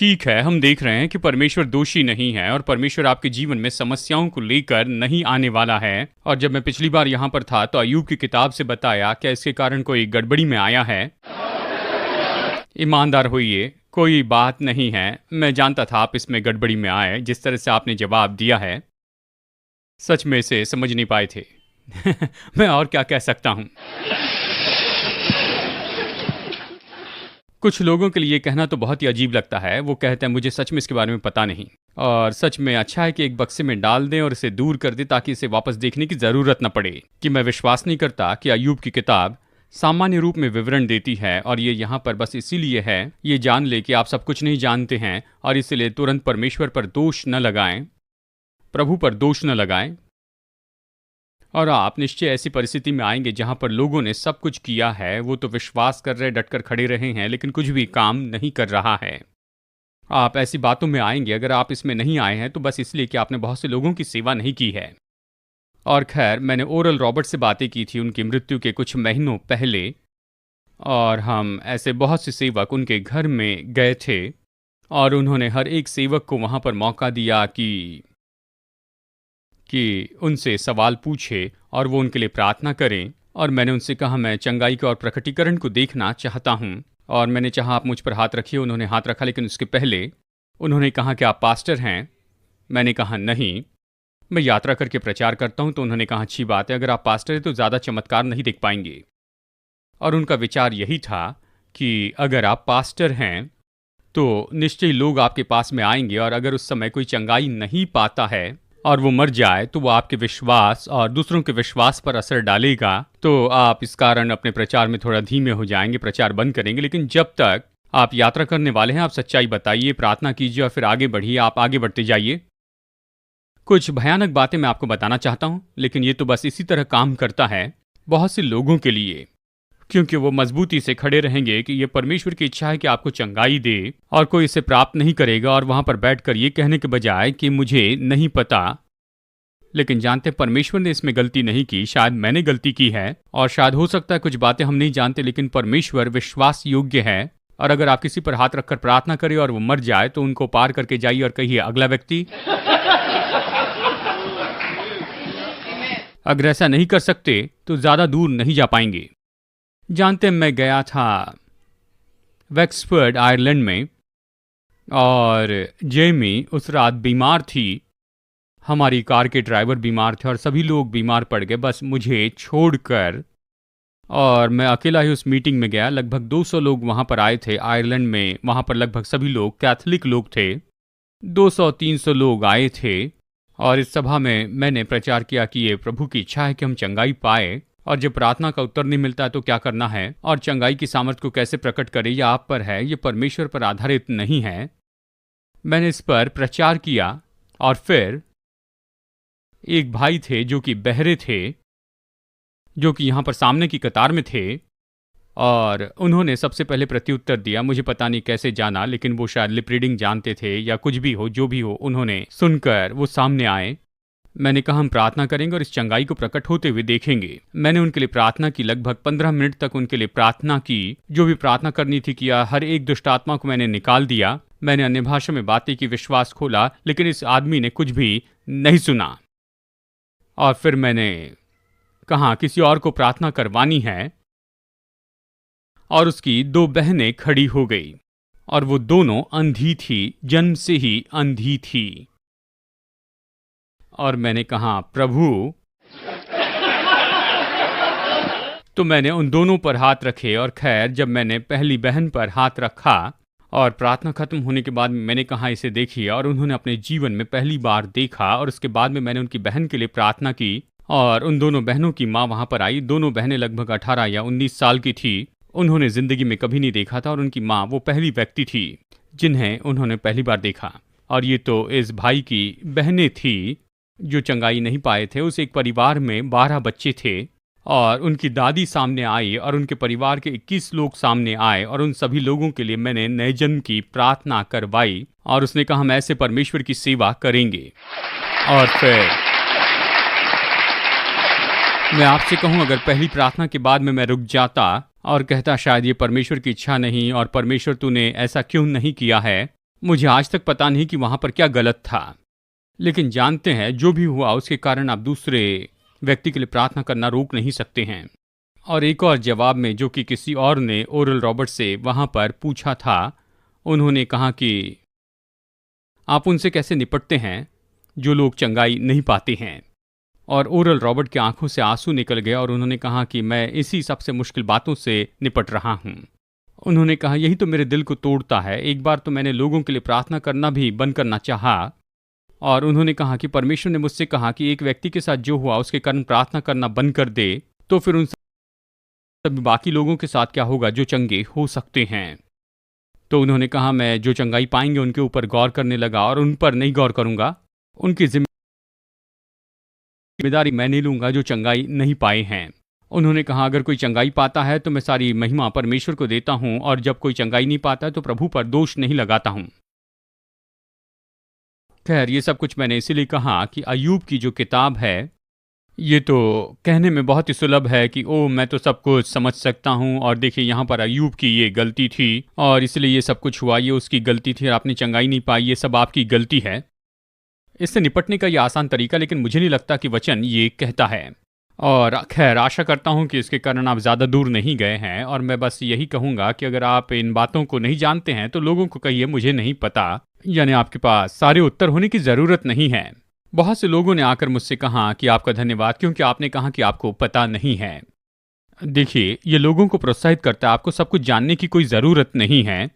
ठीक है, हम देख रहे हैं कि परमेश्वर दोषी नहीं है और परमेश्वर आपके जीवन में समस्याओं को लेकर नहीं आने वाला है। और जब मैं पिछली बार यहाँ पर था तो अय्यूब की किताब से बताया क्या इसके कारण कोई गड़बड़ी में आया है। ईमानदार होइए, कोई बात नहीं है। मैं जानता था आप इसमें गड़बड़ी में आए, जिस तरह से आपने जवाब दिया है सच में इसे समझ नहीं पाए थे। मैं और क्या कह सकता हूँ। कुछ लोगों के लिए ये कहना तो बहुत ही अजीब लगता है। वो कहते हैं मुझे सच में इसके बारे में पता नहीं, और सच में अच्छा है कि एक बक्से में डाल दें और इसे दूर कर दें ताकि इसे वापस देखने की जरूरत न पड़े। कि मैं विश्वास नहीं करता कि अय्यूब की किताब सामान्य रूप में विवरण देती है, और ये यहाँ पर बस इसीलिए है ये जान ले कि आप सब कुछ नहीं जानते हैं, और इसलिए तुरंत परमेश्वर पर दोष न लगाएं, प्रभु पर दोष न लगाएं। और आप निश्चय ऐसी परिस्थिति में आएंगे जहां पर लोगों ने सब कुछ किया है, वो तो विश्वास कर रहे, डटकर खड़े रहे हैं, लेकिन कुछ भी काम नहीं कर रहा है। आप ऐसी बातों में आएंगे, अगर आप इसमें नहीं आए हैं तो बस इसलिए कि आपने बहुत से लोगों की सेवा नहीं की है। और खैर, मैंने ओरल रॉबर्ट से बातें की थी उनकी मृत्यु के कुछ महीनों पहले, और हम ऐसे बहुत से सेवक उनके घर में गए थे, और उन्होंने हर एक सेवक को वहां पर मौका दिया कि उनसे सवाल पूछे और वो उनके लिए प्रार्थना करें। और मैंने उनसे कहा मैं चंगाई के और प्रकटीकरण को देखना चाहता हूँ, और मैंने चाहा आप मुझ पर हाथ रखिए। उन्होंने हाथ रखा, लेकिन उसके पहले उन्होंने कहा कि आप पास्टर हैं। मैंने कहा नहीं, मैं यात्रा करके प्रचार करता हूँ। तो उन्होंने कहा अच्छी बात है, अगर आप पास्टर हैं तो ज़्यादा चमत्कार नहीं देख पाएंगे। और उनका विचार यही था कि अगर आप पास्टर हैं तो निश्चय लोग आपके पास में आएंगे, और अगर उस समय कोई चंगाई नहीं पाता है और वो मर जाए तो वो आपके विश्वास और दूसरों के विश्वास पर असर डालेगा। तो आप इस कारण अपने प्रचार में थोड़ा धीमे हो जाएंगे, प्रचार बंद करेंगे। लेकिन जब तक आप यात्रा करने वाले हैं, आप सच्चाई बताइए, प्रार्थना कीजिए और फिर आगे बढ़िए। आप आगे बढ़ते जाइए। कुछ भयानक बातें मैं आपको बताना चाहता हूँ, लेकिन ये तो बस इसी तरह काम करता है बहुत से लोगों के लिए, क्योंकि वो मजबूती से खड़े रहेंगे कि ये परमेश्वर की इच्छा है कि आपको चंगाई दे, और कोई इसे प्राप्त नहीं करेगा। और वहां पर बैठकर ये कहने के बजाय कि मुझे नहीं पता, लेकिन जानते परमेश्वर ने इसमें गलती नहीं की, शायद मैंने गलती की है, और शायद हो सकता है कुछ बातें हम नहीं जानते, लेकिन परमेश्वर विश्वास योग्य है। और अगर आप किसी पर हाथ रखकर प्रार्थना करें और वो मर जाए तो उनको पार करके जाइए और कहिए अगला व्यक्ति। अगर ऐसा नहीं कर सकते तो ज्यादा दूर नहीं जा पाएंगे। जानते मैं गया था वेक्सफोर्ड आयरलैंड में, और जेमी उस रात बीमार थी। हमारी कार के ड्राइवर बीमार थे और सभी लोग बीमार पड़ गए, बस मुझे छोड़कर। और मैं अकेला ही उस मीटिंग में गया। लगभग 200 लोग वहाँ पर आए थे आयरलैंड में। वहाँ पर लगभग सभी लोग कैथोलिक लोग थे। 200-300 लोग आए थे, और इस सभा में मैंने प्रचार किया कि ये प्रभु की इच्छा है कि हम चंगाई पाए, और जब प्रार्थना का उत्तर नहीं मिलता है तो क्या करना है, और चंगाई की सामर्थ्य को कैसे प्रकट करें, यह आप पर है, ये परमेश्वर पर आधारित नहीं है। मैंने इस पर प्रचार किया, और फिर एक भाई थे जो कि बहरे थे, जो कि यहाँ पर सामने की कतार में थे, और उन्होंने सबसे पहले प्रत्युत्तर दिया। मुझे पता नहीं कैसे जाना, लेकिन वो शायद लिप रीडिंग जानते थे या कुछ भी हो, जो भी हो, उन्होंने सुनकर वो सामने आए। मैंने कहा हम प्रार्थना करेंगे और इस चंगाई को प्रकट होते हुए देखेंगे। मैंने उनके लिए प्रार्थना की, लगभग 15 मिनट तक उनके लिए प्रार्थना की। जो भी प्रार्थना करनी थी किया, हर एक दुष्ट आत्मा को मैंने निकाल दिया। मैंने अन्य भाषा में बातें की, विश्वास खोला, लेकिन इस आदमी ने कुछ भी नहीं सुना। और फिर मैंने कहा किसी और को प्रार्थना करवानी है, और उसकी 2 बहनें खड़ी हो गई, और वो दोनों अंधी थी, जन्म से ही अंधी थी। और मैंने कहा प्रभु, तो मैंने उन दोनों पर हाथ रखे। और खैर, जब मैंने पहली बहन पर हाथ रखा और प्रार्थना खत्म होने के बाद मैंने कहा इसे देखिए, और उन्होंने अपने जीवन में पहली बार देखा। और उसके बाद में मैंने उनकी बहन के लिए प्रार्थना की, और उन दोनों बहनों की माँ वहां पर आई। दोनों बहनें लगभग 18 या 19 साल की थी। उन्होंने जिंदगी में कभी नहीं देखा था, और उनकी माँ वो पहली व्यक्ति थी जिन्हें उन्होंने पहली बार देखा। और ये तो इस भाई की बहनें थी जो चंगाई नहीं पाए थे। उस एक परिवार में 12 बच्चे थे, और उनकी दादी सामने आई, और उनके परिवार के 21 लोग सामने आए, और उन सभी लोगों के लिए मैंने नए जन्म की प्रार्थना करवाई। और उसने कहा हम ऐसे परमेश्वर की सेवा करेंगे। और फिर मैं आपसे कहूं, अगर पहली प्रार्थना के बाद में मैं रुक जाता और कहता शायद ये परमेश्वर की इच्छा नहीं, और परमेश्वर तूने ऐसा क्यों नहीं किया है, मुझे आज तक पता नहीं कि वहाँ पर क्या गलत था, लेकिन जानते हैं जो भी हुआ उसके कारण आप दूसरे व्यक्ति के लिए प्रार्थना करना रोक नहीं सकते हैं। और एक और जवाब में, जो कि किसी और ने ओरल रॉबर्ट से वहाँ पर पूछा था, उन्होंने कहा कि आप उनसे कैसे निपटते हैं जो लोग चंगाई नहीं पाते हैं। और ओरल रॉबर्ट की आंखों से आंसू निकल गए और उन्होंने कहा कि मैं इसी सबसे मुश्किल बातों से निपट रहा हूँ। उन्होंने कहा यही तो मेरे दिल को तोड़ता है। एक बार तो मैंने लोगों के लिए प्रार्थना करना भी बंद करना चाहा, और उन्होंने कहा कि परमेश्वर ने मुझसे कहा कि एक व्यक्ति के साथ जो हुआ उसके कारण प्रार्थना करना बंद कर दे, तो फिर उन सभी बाकी लोगों के साथ क्या होगा जो चंगे हो सकते हैं। तो उन्होंने कहा मैं जो चंगाई पाएंगे उनके ऊपर गौर करने लगा, और उन पर नहीं गौर करूंगा, उनकी जिम्मेदारी मैं नहीं लूंगा जो चंगाई नहीं पाए हैं। उन्होंने कहा अगर कोई चंगाई पाता है तो मैं सारी महिमा परमेश्वर को देता हूं, और जब कोई चंगाई नहीं पाता है तो प्रभु पर दोष नहीं लगाता हूं। खैर, ये सब कुछ मैंने इसीलिए कहा कि अय्यूब की जो किताब है, ये तो कहने में बहुत ही सुलभ है कि ओ मैं तो सब कुछ समझ सकता हूँ, और देखिए यहाँ पर अय्यूब की ये गलती थी और इसलिए ये सब कुछ हुआ, ये उसकी गलती थी और आपने चंगाई नहीं पाई, ये सब आपकी गलती है। इससे निपटने का ये आसान तरीका, लेकिन मुझे नहीं लगता कि वचन ये कहता है। और खैर, आशा करता हूँ कि इसके कारण आप ज़्यादा दूर नहीं गए हैं, और मैं बस यही कहूँगा कि अगर आप इन बातों को नहीं जानते हैं तो लोगों को कहिए मुझे नहीं पता, यानी आपके पास सारे उत्तर होने की ज़रूरत नहीं है। बहुत से लोगों ने आकर मुझसे कहा कि आपका धन्यवाद, क्योंकि आपने कहा कि आपको पता नहीं है। देखिए, ये लोगों को प्रोत्साहित करता है, आपको सब कुछ जानने की कोई ज़रूरत नहीं है।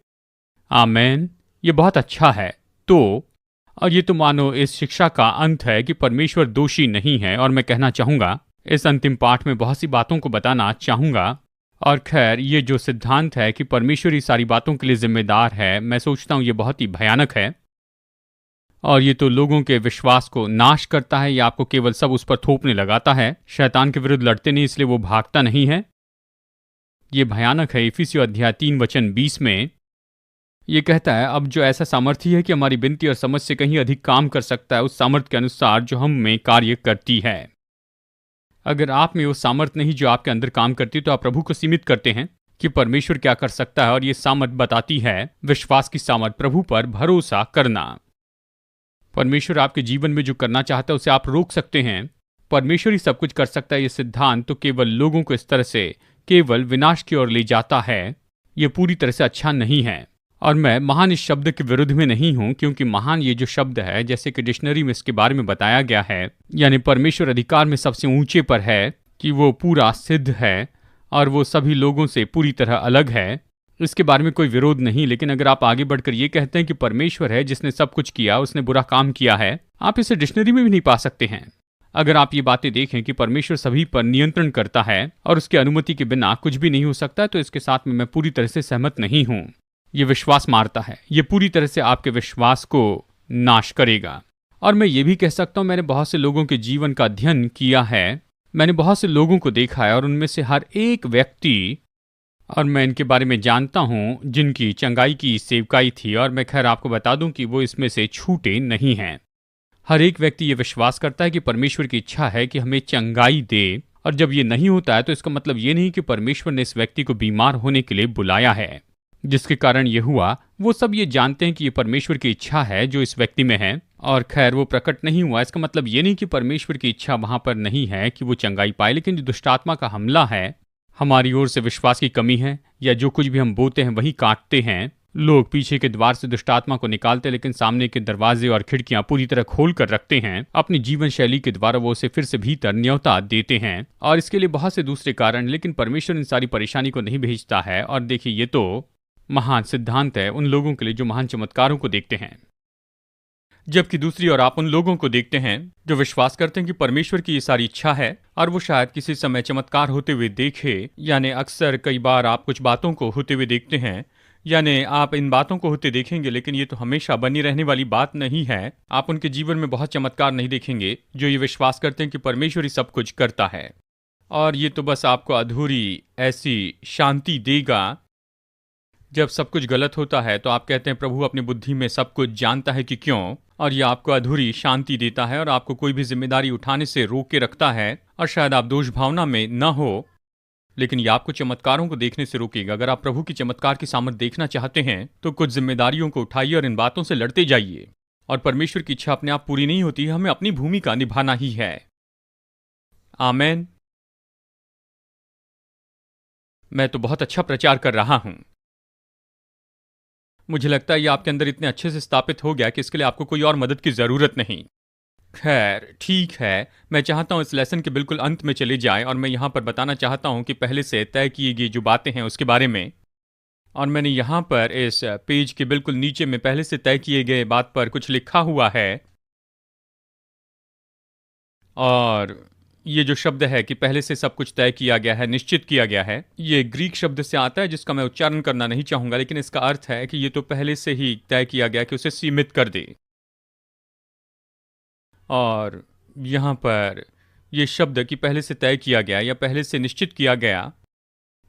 आमेन, ये बहुत अच्छा है। तो और ये तो मानो इस शिक्षा का अंत है कि परमेश्वर दोषी नहीं है, और मैं कहना चाहूँगा इस अंतिम पाठ में बहुत सी बातों को बताना चाहूँगा। और खैर, ये जो सिद्धांत है कि परमेश्वर ही सारी बातों के लिए जिम्मेदार है, मैं सोचता हूँ ये बहुत ही भयानक है, और ये तो लोगों के विश्वास को नाश करता है, या आपको केवल सब उस पर थोपने लगाता है। शैतान के विरुद्ध लड़ते नहीं, इसलिए वो भागता नहीं है। ये भयानक है। इफिसियों अध्याय 3:20 में ये कहता है, अब जो ऐसा सामर्थ्य है कि हमारी विनती और समझ से कहीं अधिक काम कर सकता है, उस सामर्थ्य के अनुसार जो हम में कार्य करती है। अगर आप में वो सामर्थ्य नहीं जो आपके अंदर काम करती, तो आप प्रभु को सीमित करते हैं कि परमेश्वर क्या कर सकता है, और ये सामर्थ बताती है विश्वास की सामर्थ, प्रभु पर भरोसा करना। परमेश्वर आपके जीवन में जो करना चाहता है उसे आप रोक सकते हैं। परमेश्वर ही सब कुछ कर सकता है। ये सिद्धांत तो केवल लोगों को इस तरह से केवल विनाश की ओर ले जाता है। ये पूरी तरह से अच्छा नहीं है। और मैं महान इस शब्द के विरुद्ध में नहीं हूं, क्योंकि महान ये जो शब्द है, जैसे कि डिक्शनरी में इसके बारे में बताया गया है, यानी परमेश्वर अधिकार में सबसे ऊंचे पर है, कि वो पूरा सिद्ध है और वो सभी लोगों से पूरी तरह अलग है। इसके बारे में कोई विरोध नहीं। लेकिन अगर आप आगे बढ़कर ये कहते हैं कि परमेश्वर है जिसने सब कुछ किया, उसने बुरा काम किया है, आप इसे डिक्शनरी में भी नहीं पा सकते हैं। अगर आप ये बातें देखें कि परमेश्वर सभी पर नियंत्रण करता है और उसकी अनुमति के बिना कुछ भी नहीं हो सकता, तो इसके साथ में मैं पूरी तरह से सहमत नहीं हूं। ये विश्वास मारता है, ये पूरी तरह से आपके विश्वास को नाश करेगा। और मैं ये भी कह सकता हूं, मैंने बहुत से लोगों के जीवन का अध्ययन किया है, मैंने बहुत से लोगों को देखा है, और उनमें से हर एक व्यक्ति, और मैं इनके बारे में जानता हूं जिनकी चंगाई की सेवकाई थी, और मैं खैर आपको बता दूं कि वो इसमें से छूटे नहीं हैं। हर एक व्यक्ति ये विश्वास करता है कि परमेश्वर की इच्छा है कि हमें चंगाई दे, और जब ये नहीं होता है तो इसका मतलब ये नहीं कि परमेश्वर ने इस व्यक्ति को बीमार होने के लिए बुलाया है, जिसके कारण ये हुआ। वो सब ये जानते हैं कि ये परमेश्वर की इच्छा है जो इस व्यक्ति में है, और खैर वो प्रकट नहीं हुआ। इसका मतलब ये नहीं कि परमेश्वर की इच्छा वहां पर नहीं है कि वो चंगाई पाए, लेकिन जो दुष्टात्मा का हमला है, हमारी ओर से विश्वास की कमी है, या जो कुछ भी हम बोते हैं वही काटते हैं। लोग पीछे के द्वार से दुष्टात्मा को निकालते, लेकिन सामने के दरवाजे और खिड़कियां पूरी तरह खोल कर रखते हैं। अपनी जीवन शैली के द्वारा वो उसे फिर से भीतर न्योता देते हैं, और इसके लिए बहुत से दूसरे कारण। लेकिन परमेश्वर इन सारी परेशानी को नहीं भेजता है। और देखिए, ये तो महान सिद्धांत है उन लोगों के लिए जो महान चमत्कारों को देखते हैं, जबकि दूसरी ओर आप उन लोगों को देखते हैं जो विश्वास करते हैं कि परमेश्वर की ये सारी इच्छा है, और वो शायद किसी समय चमत्कार होते हुए देखे। यानी अक्सर कई बार आप कुछ बातों को होते हुए देखते हैं, यानी आप इन बातों को होते देखेंगे, लेकिन ये तो हमेशा बनी रहने वाली बात नहीं है। आप उनके जीवन में बहुत चमत्कार नहीं देखेंगे जो ये विश्वास करते हैं कि परमेश्वर ही सब कुछ करता है। और ये तो बस आपको अधूरी ऐसी शांति देगा। जब सब कुछ गलत होता है तो आप कहते हैं प्रभु अपनी बुद्धि में सब कुछ जानता है कि क्यों, और यह आपको अधूरी शांति देता है और आपको कोई भी जिम्मेदारी उठाने से रोक के रखता है, और शायद आप दोष भावना में न हो, लेकिन ये आपको चमत्कारों को देखने से रोकेगा। अगर आप प्रभु की चमत्कार की सामर्थ देखना चाहते हैं तो कुछ जिम्मेदारियों को उठाइए और इन बातों से लड़ते जाइए। और परमेश्वर की इच्छा अपने आप पूरी नहीं होती, हमें अपनी भूमिका निभाना ही है। आमेन। मैं तो बहुत अच्छा प्रचार कर रहा हूं। मुझे लगता है ये आपके अंदर इतने अच्छे से स्थापित हो गया कि इसके लिए आपको कोई और मदद की जरूरत नहीं। खैर ठीक है, मैं चाहता हूं इस लेसन के बिल्कुल अंत में चले जाएं और मैं यहां पर बताना चाहता हूं कि पहले से तय की गई जो बातें हैं उसके बारे में। और मैंने यहां पर इस पेज के बिल्कुल नीचे में पहले से तय किए गए बात पर कुछ लिखा हुआ है। और ये जो शब्द है कि पहले से सब कुछ तय किया गया है, निश्चित किया गया है, ये ग्रीक शब्द से आता है जिसका मैं उच्चारण करना नहीं चाहूंगा, लेकिन इसका अर्थ है कि ये तो पहले से ही तय किया गया कि उसे सीमित कर दे। और यहां पर ये शब्द कि पहले से तय किया गया या पहले से निश्चित किया गया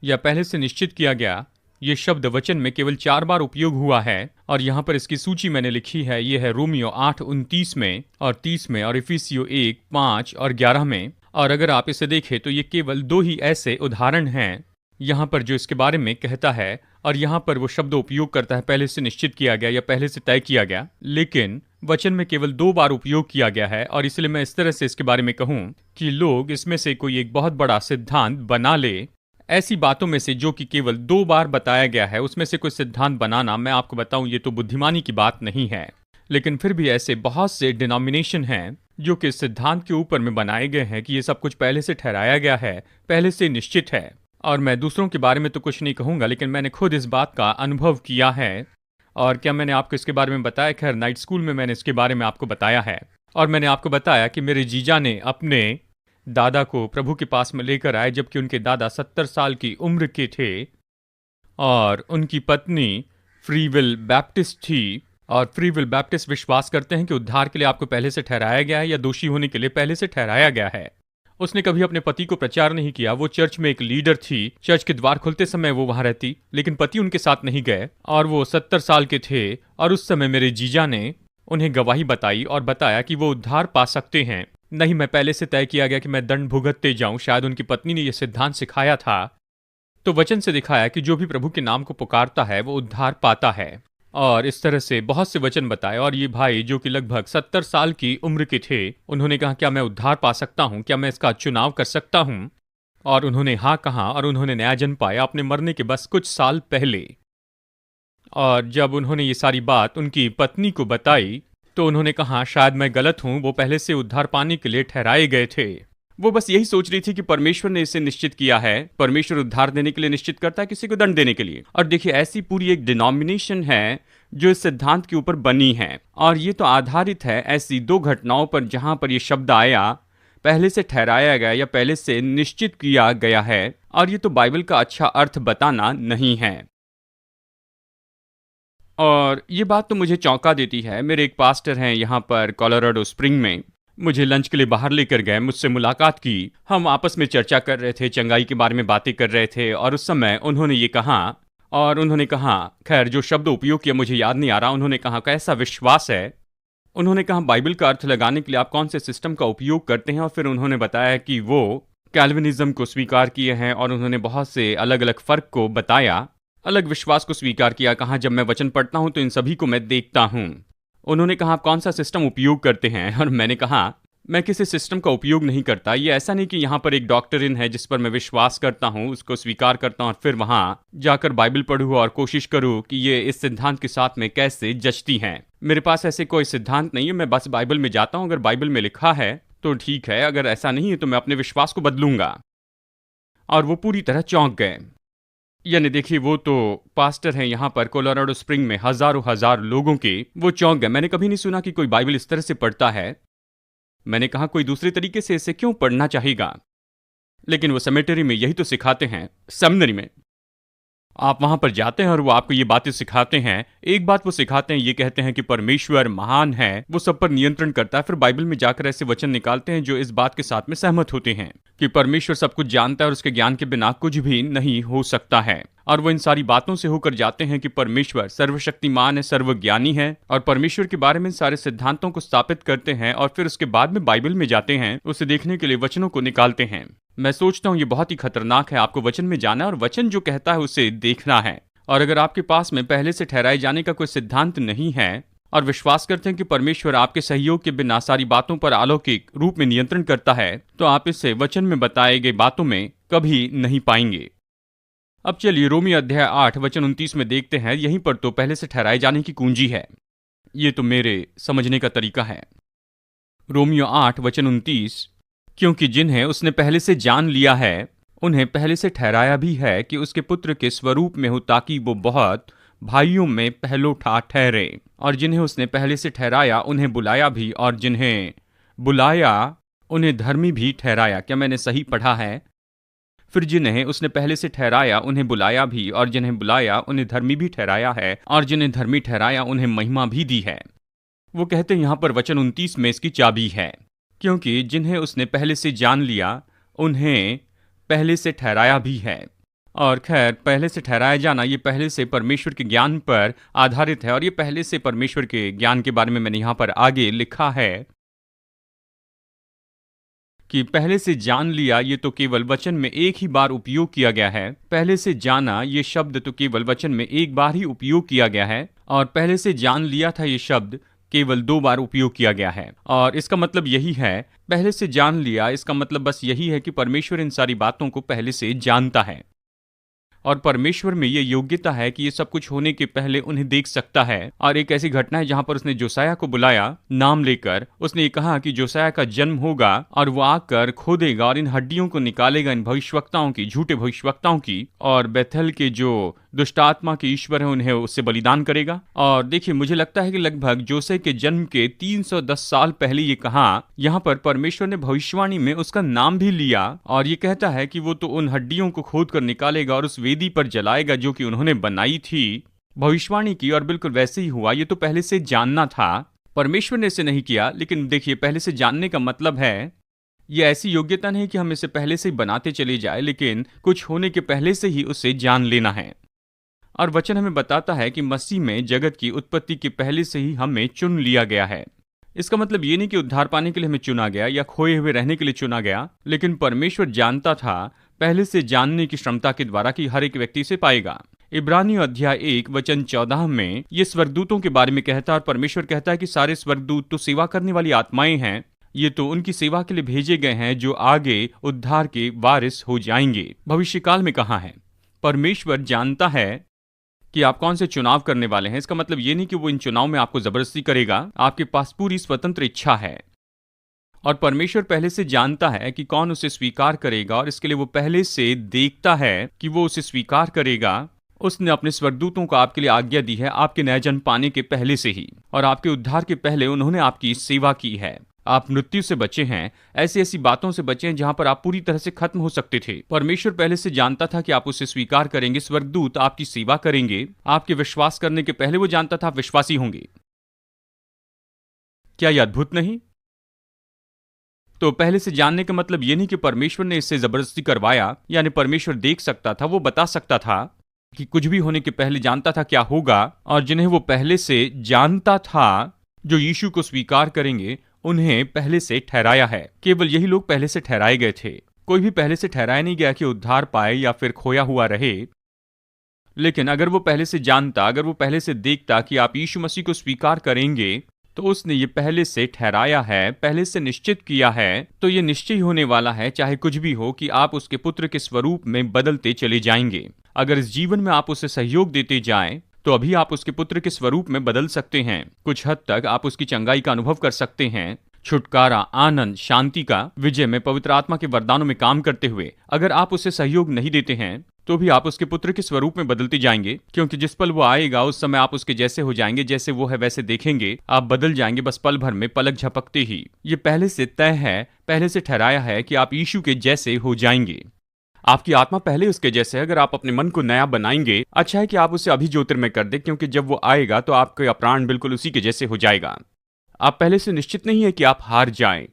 या पहले से निश्चित किया गया, ये शब्द वचन में केवल 4 बार उपयोग हुआ है। और यहाँ पर इसकी सूची मैंने लिखी है। ये है रोमियो 8:29 में और 30 में और इफिसियो 1:5 और 11 में। और अगर आप इसे देखें तो ये केवल 2 ही ऐसे उदाहरण हैं यहाँ पर जो इसके बारे में कहता है। और यहाँ पर वो शब्द उपयोग करता है पहले से निश्चित किया गया या पहले से तय किया गया, लेकिन वचन में केवल 2 बार उपयोग किया गया है। और इसलिए मैं इस तरह से इसके बारे में कहूँ कि लोग इसमें से कोई एक बहुत बड़ा सिद्धांत बना ले। ऐसी बातों में से जो कि केवल 2 बार बताया गया है उसमें से कोई सिद्धांत बनाना, मैं आपको बताऊं, ये तो बुद्धिमानी की बात नहीं है। लेकिन फिर भी ऐसे बहुत से डिनोमिनेशन हैं जो कि सिद्धांत के ऊपर में बनाए गए हैं कि ये सब कुछ पहले से ठहराया गया है, पहले से निश्चित है। और मैं दूसरों के बारे में तो कुछ नहीं कहूंगा, लेकिन मैंने खुद इस बात का अनुभव किया है। और क्या मैंने आपको इसके बारे में बताया? खैर, नाइट स्कूल में मैंने इसके बारे में आपको बताया है। और मैंने आपको बताया कि मेरे जीजा ने अपने दादा को प्रभु के पास में लेकर आए जबकि उनके दादा 70 साल की उम्र के थे और उनकी पत्नी फ्री विल बैप्टिस्ट थी। और फ्री विल बैप्टिस्ट विश्वास करते हैं कि उद्धार के लिए आपको पहले से ठहराया गया है या दोषी होने के लिए पहले से ठहराया गया है। उसने कभी अपने पति को प्रचार नहीं किया। वो चर्च में एक लीडर थी, चर्च के द्वार खुलते समय वो वहां रहती, लेकिन पति उनके साथ नहीं गए। और वो 70 साल के थे और उस समय मेरे जीजा ने उन्हें गवाही बताई और बताया कि वो उद्धार पा सकते हैं। नहीं, मैं पहले से तय किया गया कि मैं दंड भुगतते जाऊं। शायद उनकी पत्नी ने यह सिद्धांत सिखाया था। तो वचन से दिखाया कि जो भी प्रभु के नाम को पुकारता है वो उद्धार पाता है। और इस तरह से बहुत से वचन बताए। और ये भाई जो कि लगभग 70 साल की उम्र के थे, उन्होंने कहा क्या मैं उद्धार पा सकता हूं, क्या मैं इसका चुनाव कर सकता हूं? और उन्होंने हाँ कहा और उन्होंने नया जन्म पाया अपने मरने के बस कुछ साल पहले। और जब उन्होंने ये सारी बात उनकी पत्नी को बताई तो उन्होंने कहा शायद मैं गलत हूं, वो पहले से उद्धार पाने के लिए ठहराए गए थे। वो बस यही सोच रही थी कि परमेश्वर ने इसे निश्चित किया है। परमेश्वर उद्धार देने के लिए निश्चित करता है, किसी को दंड देने के लिए। और देखिए, ऐसी पूरी एक डिनोमिनेशन है जो इस सिद्धांत के ऊपर बनी है। और ये तो आधारित है ऐसी 2 घटनाओं पर जहां पर यह शब्द आया, पहले से ठहराया गया या पहले से निश्चित किया गया है। और ये तो बाइबल का अच्छा अर्थ बताना नहीं है। और ये बात तो मुझे चौंका देती है। मेरे एक पास्टर हैं यहाँ पर कोलोराडो स्प्रिंग में, मुझे लंच के लिए बाहर लेकर गए, मुझसे मुलाकात की। हम आपस में चर्चा कर रहे थे, चंगाई के बारे में बातें कर रहे थे। और उस समय उन्होंने ये कहा, और उन्होंने कहा, खैर जो शब्द उपयोग किया मुझे याद नहीं आ रहा, उन्होंने कहा कैसा विश्वास है। उन्होंने कहा बाइबल का अर्थ लगाने के लिए आप कौन से सिस्टम का उपयोग करते हैं। और फिर उन्होंने बताया कि वो कैल्विनिज्म को स्वीकार किए हैं और उन्होंने बहुत से अलग अलग फर्क को बताया, अलग विश्वास को स्वीकार किया। कहा जब मैं वचन पढ़ता हूं तो इन सभी को मैं देखता हूं। उन्होंने कहा आप कौन सा सिस्टम उपयोग करते हैं? और मैंने कहा मैं किसी सिस्टम का उपयोग नहीं करता। ये ऐसा नहीं कि यहाँ पर एक डॉक्टरिन है जिस पर मैं विश्वास करता हूँ, उसको स्वीकार करता हूँ और फिर वहां जाकर बाइबल पढ़ूँ और कोशिश करूँ कि ये इस सिद्धांत के साथ में कैसे जचती हैं। मेरे पास ऐसे कोई सिद्धांत नहीं है। मैं बस बाइबल में जाता हूँ, अगर बाइबल में लिखा है तो ठीक है, अगर ऐसा नहीं है तो मैं अपने विश्वास को बदलूंगा। और वो पूरी तरह चौंक गए। यानी देखिए, वो तो पास्टर हैं यहाँ पर कोलोराडो स्प्रिंग में, हजार लोगों के, वो चौंक गए। मैंने कभी नहीं सुना कि कोई बाइबल इस तरह से पढ़ता है। मैंने कहा कोई दूसरे तरीके से इसे क्यों पढ़ना चाहेगा? लेकिन वो सेमेटरी में यही तो सिखाते हैं, सेमिनरी में आप वहां पर जाते हैं और वो आपको ये बातें सिखाते हैं। एक बात वो सिखाते हैं, ये कहते हैं कि परमेश्वर महान है, वो सब पर नियंत्रण करता है। फिर बाइबल में जाकर ऐसे वचन निकालते हैं जो इस बात के साथ में सहमत होते हैं कि परमेश्वर सब कुछ जानता है और उसके ज्ञान के बिना कुछ भी नहीं हो सकता है। और वो इन सारी बातों से होकर जाते हैं कि परमेश्वर सर्वशक्तिमान है, सर्वज्ञानी है, और परमेश्वर के बारे में सारे सिद्धांतों को स्थापित करते हैं और फिर उसके बाद में बाइबल में जाते हैं, उसे देखने के लिए वचनों को निकालते हैं। मैं सोचता हूँ ये बहुत ही खतरनाक है। आपको वचन में जाना है और वचन जो कहता है उसे देखना है। और अगर आपके पास में पहले से ठहराए जाने का कोई सिद्धांत नहीं है और विश्वास करते हैं कि परमेश्वर आपके सहयोग के बिना सारी बातों पर अलौकिक रूप में नियंत्रण करता है, तो आप इसे वचन में बताए गए बातों में कभी नहीं पाएंगे। अब चलिए रोमी अध्याय 8 वचन 29 में देखते हैं। यहीं पर तो पहले से ठहराए जाने की कुंजी है। ये तो मेरे समझने का तरीका है। रोमियो 8 वचन 29, क्योंकि जिन्हें उसने पहले से जान लिया है उन्हें पहले से ठहराया भी है कि उसके पुत्र के स्वरूप में हो, ताकि वो बहुत भाइयों में पहलोठा ठहरे। और जिन्हें उसने पहले से ठहराया उन्हें बुलाया भी, और जिन्हें बुलाया उन्हें धर्मी भी ठहराया। क्या मैंने सही पढ़ा है? फिर जिन्हें उसने पहले से ठहराया उन्हें बुलाया भी, और जिन्हें बुलाया उन्हें धर्मी भी ठहराया है, और जिन्हें धर्मी ठहराया उन्हें महिमा भी दी है। वो कहते हैं यहाँ पर वचन 29 में इसकी चाबी है, क्योंकि जिन्हें उसने पहले से जान लिया उन्हें पहले से ठहराया भी है। और खैर, पहले से ठहराया जाना ये पहले से परमेश्वर के ज्ञान पर आधारित है, और ये पहले से परमेश्वर के ज्ञान के बारे में मैंने यहाँ पर आगे लिखा है कि पहले से जान लिया ये तो केवल वचन में एक ही बार उपयोग किया गया है। पहले से जाना ये शब्द तो केवल वचन में एक बार ही उपयोग किया गया है, और पहले से जान लिया था ये शब्द केवल 2 बार उपयोग किया गया है। और इसका मतलब यही है, पहले से जान लिया, इसका मतलब बस यही है कि परमेश्वर इन सारी बातों को पहले से जानता है, और परमेश्वर में ये योग्यता है कि ये सब कुछ होने के पहले उन्हें देख सकता है। और एक ऐसी घटना है जहां पर उसने जोसाया को बुलाया नाम लेकर। उसने ये कहा कि जोसाया का जन्म होगा और वो आकर खोदेगा और इन हड्डियों को निकालेगा, इन भविष्यवक्ताओं की, झूठे भविष्यवक्ताओं की, और बेथेल के जो दुष्ट आत्मा के ईश्वर है उन्हें उससे बलिदान करेगा। और देखिए, मुझे लगता है कि लगभग जोसे के जन्म के 310 साल पहले ये कहा, यहाँ पर परमेश्वर ने भविष्यवाणी में उसका नाम भी लिया, और ये कहता है कि वो तो उन हड्डियों को खोद कर निकालेगा और उस वेदी पर जलाएगा जो कि उन्होंने बनाई थी। भविष्यवाणी की, और बिल्कुल वैसे ही हुआ। ये तो पहले से जानना था, परमेश्वर ने इसे नहीं किया। लेकिन देखिए, पहले से जानने का मतलब है ये ऐसी योग्यता नहीं कि हम इसे पहले से ही बनाते चले जाए, लेकिन कुछ होने के पहले से ही उसे जान लेना है। और वचन हमें बताता है कि मसीह में जगत की उत्पत्ति के पहले से ही हमें चुन लिया गया है। इसका मतलब ये नहीं कि उद्धार पाने के लिए हमें चुना गया या खोए हुए रहने के लिए चुना गया, लेकिन परमेश्वर जानता था पहले से जानने की क्षमता के द्वारा कि हर एक व्यक्ति से पाएगा। इब्रानियों अध्याय 1 वचन 14 में ये स्वर्गदूतों के बारे में कहता है, और परमेश्वर कहता है कि सारे स्वर्गदूत तो सेवा करने वाली आत्माएं हैं। ये तो उनकी सेवा के लिए भेजे गए हैं जो आगे उद्धार के वारिस हो जाएंगे। भविष्यकाल में कहा है, परमेश्वर जानता है कि आप कौन से चुनाव करने वाले हैं। इसका मतलब ये नहीं कि वो इन चुनाव में आपको जबरदस्ती करेगा, आपके पास पूरी स्वतंत्र इच्छा है। और परमेश्वर पहले से जानता है कि कौन उसे स्वीकार करेगा, और इसके लिए वो पहले से देखता है कि वो उसे स्वीकार करेगा। उसने अपने स्वर्गदूतों को आपके लिए आज्ञा दी है आपके नया जन्म पाने के पहले से ही, और आपके उद्धार के पहले उन्होंने आपकी सेवा की है। आप मृत्यु से बचे हैं, ऐसी ऐसी बातों से बचे हैं जहां पर आप पूरी तरह से खत्म हो सकते थे। परमेश्वर पहले से जानता था कि आप उसे स्वीकार करेंगे, स्वर्गदूत आपकी सेवा करेंगे। आपके विश्वास करने के पहले वो जानता था आप विश्वासी होंगे। क्या यह अद्भुत नहीं? तो पहले से जानने का मतलब ये नहीं कि परमेश्वर ने इससे जबरदस्ती करवाया, यानी परमेश्वर देख सकता था, वो बता सकता था कि कुछ भी होने के पहले जानता था क्या होगा। और जिन्हें वो पहले से जानता था, जो यीशु को स्वीकार करेंगे, उन्हें पहले से ठहराया है। केवल यही लोग पहले से ठहराए गए थे। कोई भी पहले से ठहराया नहीं गया कि उद्धार पाए या फिर खोया हुआ रहे। लेकिन अगर वो पहले से जानता, अगर वो पहले से देखता कि आप यीशु मसीह को स्वीकार करेंगे, तो उसने ये पहले से ठहराया है, पहले से निश्चित किया है। तो ये निश्चय होने वाला है, चाहे कुछ भी हो, कि आप उसके पुत्र के स्वरूप में बदलते चले जाएंगे। अगर इस जीवन में आप उसे सहयोग देते जाएं, तो अभी आप उसके पुत्र के स्वरूप में बदल सकते हैं। कुछ हद तक आप उसकी चंगाई का अनुभव कर सकते हैं, छुटकारा, आनंद, शांति का, विजय में पवित्र आत्मा के वरदानों में काम करते हुए। अगर आप उसे सहयोग नहीं देते हैं, तो भी आप उसके पुत्र के स्वरूप में बदलते जाएंगे, क्योंकि जिस पल वो आएगा उस समय आप उसके जैसे हो जाएंगे। जैसे वो है वैसे देखेंगे, आप बदल जाएंगे बस पल भर में, पलक झपकते ही। ये पहले से तय है, पहले से ठहराया है कि आप यीशु के जैसे हो जाएंगे। आपकी आत्मा पहले उसके जैसे है। अगर आप अपने मन को नया बनाएंगे, अच्छा है कि आप उसे अभी ज्योतिर्मय कर दे, क्योंकि जब वो आएगा तो आपका प्राण बिल्कुल उसी के जैसे हो जाएगा। आप पहले से निश्चित नहीं है कि आप हार जाएं।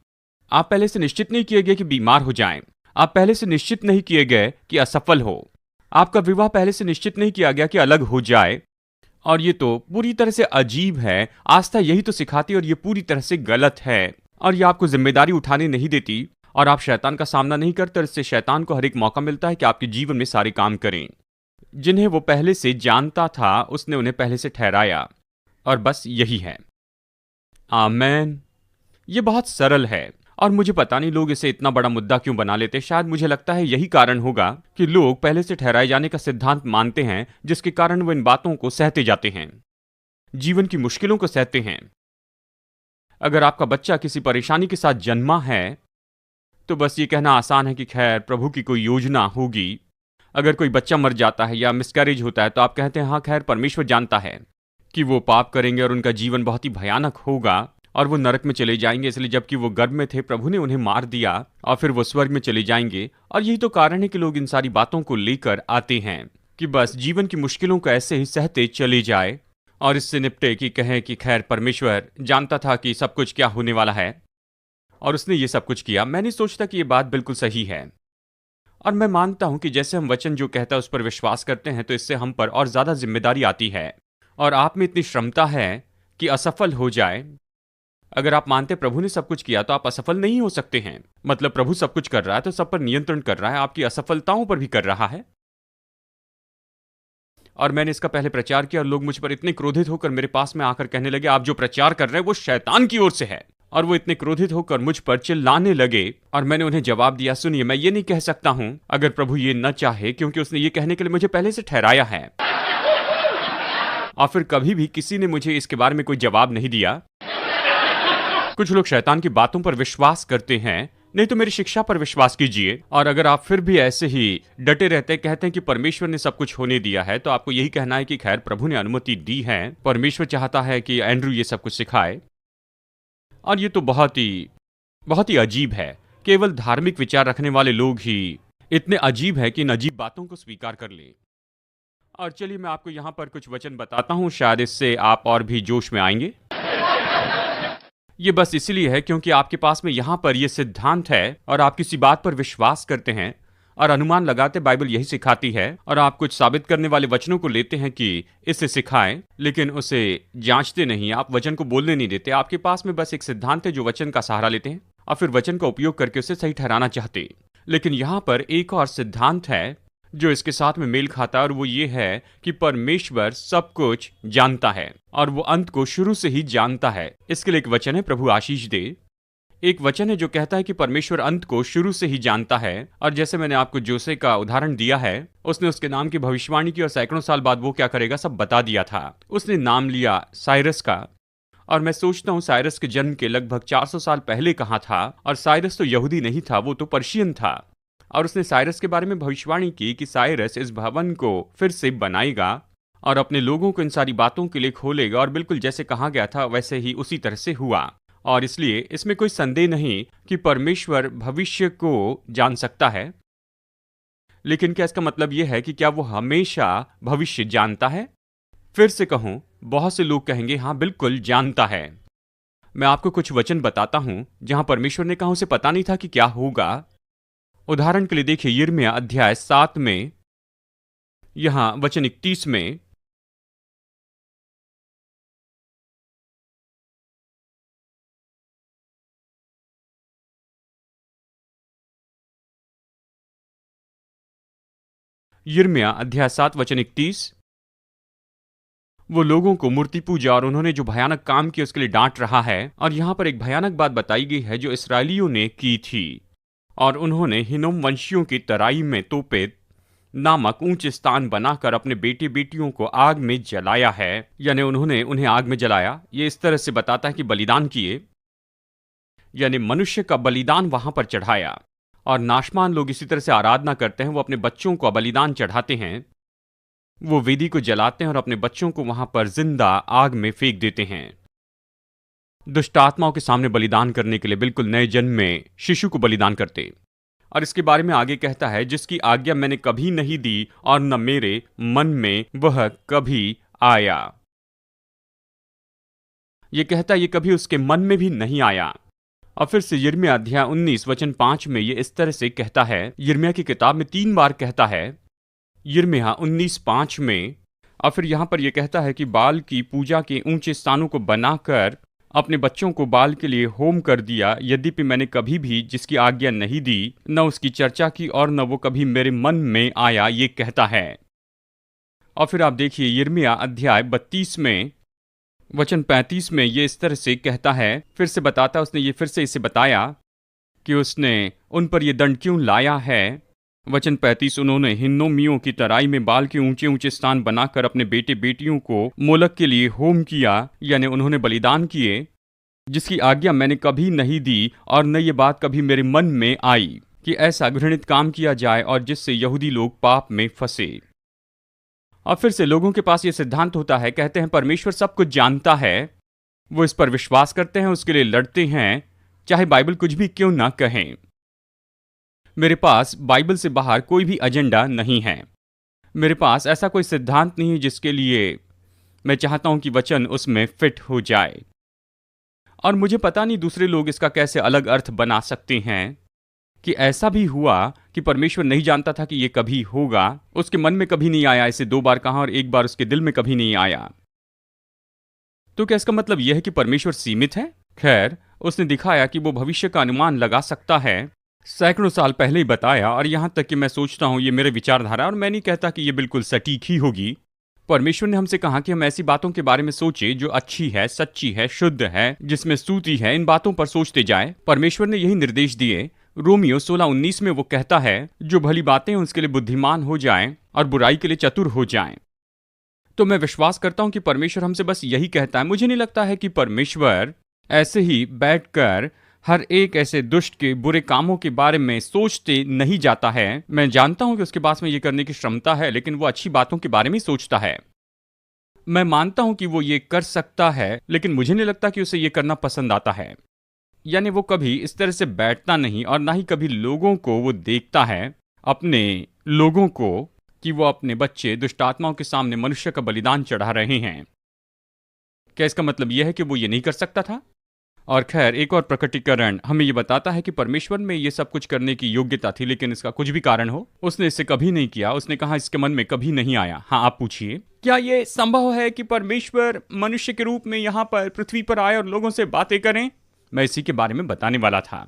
आप पहले से निश्चित नहीं किए गए कि बीमार हो जाएं। आप पहले से निश्चित नहीं किए गए कि असफल हो। आपका विवाह पहले से निश्चित नहीं किया गया कि अलग हो जाए। और ये तो पूरी तरह से अजीब है। आस्था यही तो सिखाती है और ये पूरी तरह से गलत है। और ये आपको जिम्मेदारी उठाने नहीं देती और आप शैतान का सामना नहीं करते। और इससे शैतान को हर एक मौका मिलता है कि आपके जीवन में सारे काम करें जिन्हें वो पहले से जानता था। उसने उन्हें पहले से ठहराया और बस यही है। आमेन। ये बहुत सरल है और मुझे पता नहीं लोग इसे इतना बड़ा मुद्दा क्यों बना लेते। शायद मुझे लगता है यही कारण होगा कि लोग पहले से ठहराए जाने का सिद्धांत मानते हैं, जिसके कारण वो इन बातों को सहते जाते हैं, जीवन की मुश्किलों को सहते हैं। अगर आपका बच्चा किसी परेशानी के साथ जन्मा है तो बस ये कहना आसान है कि खैर प्रभु की कोई योजना होगी। अगर कोई बच्चा मर जाता है या मिसकैरेज होता है तो आप कहते हैं हाँ खैर परमेश्वर जानता है कि वो पाप करेंगे और उनका जीवन बहुत ही भयानक होगा और वो नरक में चले जाएंगे, इसलिए जबकि वो गर्भ में थे प्रभु ने उन्हें मार दिया और फिर वो स्वर्ग में चले जाएंगे। और यही तो कारण है कि लोग इन सारी बातों को लेकर आते हैं कि बस जीवन की मुश्किलों को ऐसे ही सहते चले जाए और इससे निपटे कि कहें कि खैर परमेश्वर जानता था कि सब कुछ क्या होने वाला है और उसने ये सब कुछ किया। मैं नहीं सोचता कि ये बात बिल्कुल सही है। और मैं मानता हूं कि जैसे हम वचन जो कहता है उस पर विश्वास करते हैं तो इससे हम पर और ज्यादा जिम्मेदारी आती है और आप में इतनी क्षमता है कि असफल हो जाए। अगर आप मानते प्रभु ने सब कुछ किया तो आप असफल नहीं हो सकते हैं। मतलब प्रभु सब कुछ कर रहा है तो सब पर नियंत्रण कर रहा है, आपकी असफलताओं पर भी कर रहा है। और मैंने इसका पहले प्रचार किया और लोग मुझ पर इतने क्रोधित होकर मेरे पास में आकर कहने लगे आप जो प्रचार कर रहे हैं वो शैतान की ओर से है। और वो इतने क्रोधित होकर मुझ पर चिल्लाने लगे और मैंने उन्हें जवाब दिया सुनिए, मैं ये नहीं कह सकता हूं अगर प्रभु ये न चाहे, क्योंकि उसने ये कहने के लिए मुझे पहले से ठहराया है। और फिर कभी भी किसी ने मुझे इसके बारे में कोई जवाब नहीं दिया। कुछ लोग शैतान की बातों पर विश्वास करते हैं, नहीं तो मेरी शिक्षा पर विश्वास कीजिए। और अगर आप फिर भी ऐसे ही डटे रहते कहते हैं कि परमेश्वर ने सब कुछ होने दिया है, तो आपको यही कहना है कि खैर प्रभु ने अनुमति दी है, परमेश्वर चाहता है कि एंड्रू ये सब कुछ सिखाए। और ये तो बहुत ही अजीब है। केवल धार्मिक विचार रखने वाले लोग ही इतने अजीब है कि इन अजीब बातों को स्वीकार कर ले। और चलिए मैं आपको यहाँ पर कुछ वचन बताता हूँ, शायद इससे आप और भी जोश में आएंगे। ये बस इसलिए है क्योंकि आपके पास में यहाँ पर यह सिद्धांत है और आप किसी बात पर विश्वास करते हैं और अनुमान लगाते बाइबल यही सिखाती है और आप कुछ साबित करने वाले वचनों को लेते हैं कि इसे सिखाएं, लेकिन उसे जांचते नहीं। आप वचन को बोलने नहीं देते। आपके पास में बस एक सिद्धांत है जो वचन का सहारा लेते हैं और फिर वचन का उपयोग करके उसे सही ठहराना चाहते। लेकिन यहाँ पर एक और सिद्धांत है जो इसके साथ में मेल खाता है और वो ये है कि परमेश्वर सब कुछ जानता है और वो अंत को शुरू से ही जानता है। इसके लिए एक वचन है, प्रभु आशीष दे। एक वचन है जो कहता है कि परमेश्वर अंत को शुरू से ही जानता है। और जैसे मैंने आपको जोसे का उदाहरण दिया है, उसने उसके नाम की भविष्यवाणी की और सैकड़ों साल बाद वो क्या करेगा सब बता दिया था। उसने नाम लिया साइरस का। और मैं सोचता हूँ साइरस के जन्म के लगभग 400 साल पहले कहाँ था। और साइरस तो यहूदी नहीं था, वो तो पर्शियन था। और उसने साइरस के बारे में भविष्यवाणी की कि साइरस इस भवन को फिर से बनाएगा और अपने लोगों को इन सारी बातों के लिए खोलेगा। और बिल्कुल जैसे कहा गया था वैसे ही उसी तरह से हुआ। और इसलिए इसमें कोई संदेह नहीं कि परमेश्वर भविष्य को जान सकता है। लेकिन क्या इसका मतलब यह है कि क्या वो हमेशा भविष्य जानता है? फिर से कहूं, बहुत से लोग कहेंगे हाँ बिल्कुल जानता है। मैं आपको कुछ वचन बताता हूं जहां परमेश्वर ने कहा उसे पता नहीं था कि क्या होगा। उदाहरण के लिए देखिए यिर्मयाह अध्याय 7 में, यहां वचन 31 में, यिर्मयाह अध्याय 7 वचन 31, वो लोगों को मूर्ति पूजा और उन्होंने जो भयानक काम किया उसके लिए डांट रहा है। और यहां पर एक भयानक बात बताई गई है जो इसराइलियों ने की थी। और उन्होंने हिनोम वंशियों की तराई में तोपेत नामक ऊंचे स्थान बनाकर अपने बेटे बेटियों को आग में जलाया है। यानी उन्होंने उन्हें आग में जलाया। ये इस तरह से बताता है कि बलिदान किए, यानी मनुष्य का बलिदान वहां पर चढ़ाया। और नाशमान लोग इसी तरह से आराधना करते हैं, वो अपने बच्चों को बलिदान चढ़ाते हैं, वो वेदी को जलाते हैं और अपने बच्चों को वहां पर जिंदा आग में फेंक देते हैं, दुष्ट आत्माओं के सामने बलिदान करने के लिए बिल्कुल नए जन्म में शिशु को बलिदान करते। और इसके बारे में आगे कहता है जिसकी आज्ञा मैंने कभी नहीं दी और न मेरे मन में वह कभी आया। ये कहता है ये कभी उसके मन में भी नहीं आया। और फिर से यिर्मयाह अध्याय 19 वचन 5 में ये इस तरह से कहता है, यिर्मयाह की किताब में 3 बार कहता है, यिर्मयाह 19:5 में। और फिर यहाँ पर यह कहता है कि बाल की पूजा के ऊंचे स्थानों को बनाकर अपने बच्चों को बाल के लिए होम कर दिया, यद्यपि मैंने कभी भी जिसकी आज्ञा नहीं दी, न उसकी चर्चा की और न वो कभी मेरे मन में आया, ये कहता है। और फिर आप देखिए यिर्मयाह अध्याय 32 में वचन 35 में ये इस तरह से कहता है, फिर से बताता, उसने ये फिर से इसे बताया कि उसने उन पर ये दंड क्यों लाया है। वचन 35, उन्होंने हिन्नोमियों की तराई में बाल के ऊंचे ऊंचे स्थान बनाकर अपने बेटे बेटियों को मोलक के लिए होम किया, यानी उन्होंने बलिदान किए, जिसकी आज्ञा मैंने कभी नहीं दी और न ये बात कभी मेरे मन में आई कि ऐसा घृणित काम किया जाए और जिससे यहूदी लोग पाप में फंसे। और फिर से लोगों के पास ये सिद्धांत होता है, कहते हैं परमेश्वर सब कुछ जानता है, वो इस पर विश्वास करते हैं, उसके लिए लड़ते हैं, चाहे बाइबल कुछ भी क्यों ना कहें। मेरे पास बाइबल से बाहर कोई भी एजेंडा नहीं है। मेरे पास ऐसा कोई सिद्धांत नहीं है जिसके लिए मैं चाहता हूं कि वचन उसमें फिट हो जाए। और मुझे पता नहीं दूसरे लोग इसका कैसे अलग अर्थ बना सकते हैं कि ऐसा भी हुआ कि परमेश्वर नहीं जानता था कि ये कभी होगा, उसके मन में कभी नहीं आया, इसे 2 बार कहा और 1 बार उसके दिल में कभी नहीं आया। तो क्या इसका मतलब यह है कि परमेश्वर सीमित है? खैर, उसने दिखाया कि वो भविष्य का अनुमान लगा सकता है, सैकड़ों साल पहले ही बताया। और यहां तक कि मैं सोचता हूं, ये मेरे विचारधारा, और मैं नहीं कहता कि ये बिल्कुल सटीक ही होगी। परमेश्वर ने हमसे कहा कि हम ऐसी बातों के बारे में सोचे जो अच्छी है, सच्ची है, शुद्ध है, जिसमें स्तुति है, इन बातों पर सोचते जाए। परमेश्वर ने यही निर्देश दिए। रोमियो 16:19 में वो कहता है, जो भली बातें उसके लिए बुद्धिमान हो जाएं और बुराई के लिए चतुर हो जाएं। तो मैं विश्वास करता हूं कि परमेश्वर हमसे बस यही कहता है। मुझे नहीं लगता है कि परमेश्वर ऐसे ही बैठकर हर एक ऐसे दुष्ट के बुरे कामों के बारे में सोचते नहीं जाता है। मैं जानता हूं कि उसके पास में ये करने की क्षमता है, लेकिन वो अच्छी बातों के बारे में सोचता है। मैं मानता हूं कि वो ये कर सकता है, लेकिन मुझे नहीं लगता कि उसे ये करना पसंद आता है। यानी वो कभी इस तरह से बैठता नहीं, और ना ही कभी लोगों को वो देखता है, अपने लोगों को, कि वो अपने बच्चे दुष्टात्माओं के सामने मनुष्य का बलिदान चढ़ा रहे हैं। क्या इसका मतलब यह है कि वो ये नहीं कर सकता था? और खैर, एक और प्रकटीकरण हमें ये बताता है कि परमेश्वर में ये सब कुछ करने की योग्यता थी, लेकिन इसका कुछ भी कारण हो, उसने इसे कभी नहीं किया। उसने कहा इसके मन में कभी नहीं आया। हाँ, आप पूछिए, क्या ये संभव है कि परमेश्वर मनुष्य के रूप में यहाँ पर पृथ्वी पर आए और लोगों से बातें करें? मैं इसी के बारे में बताने वाला था।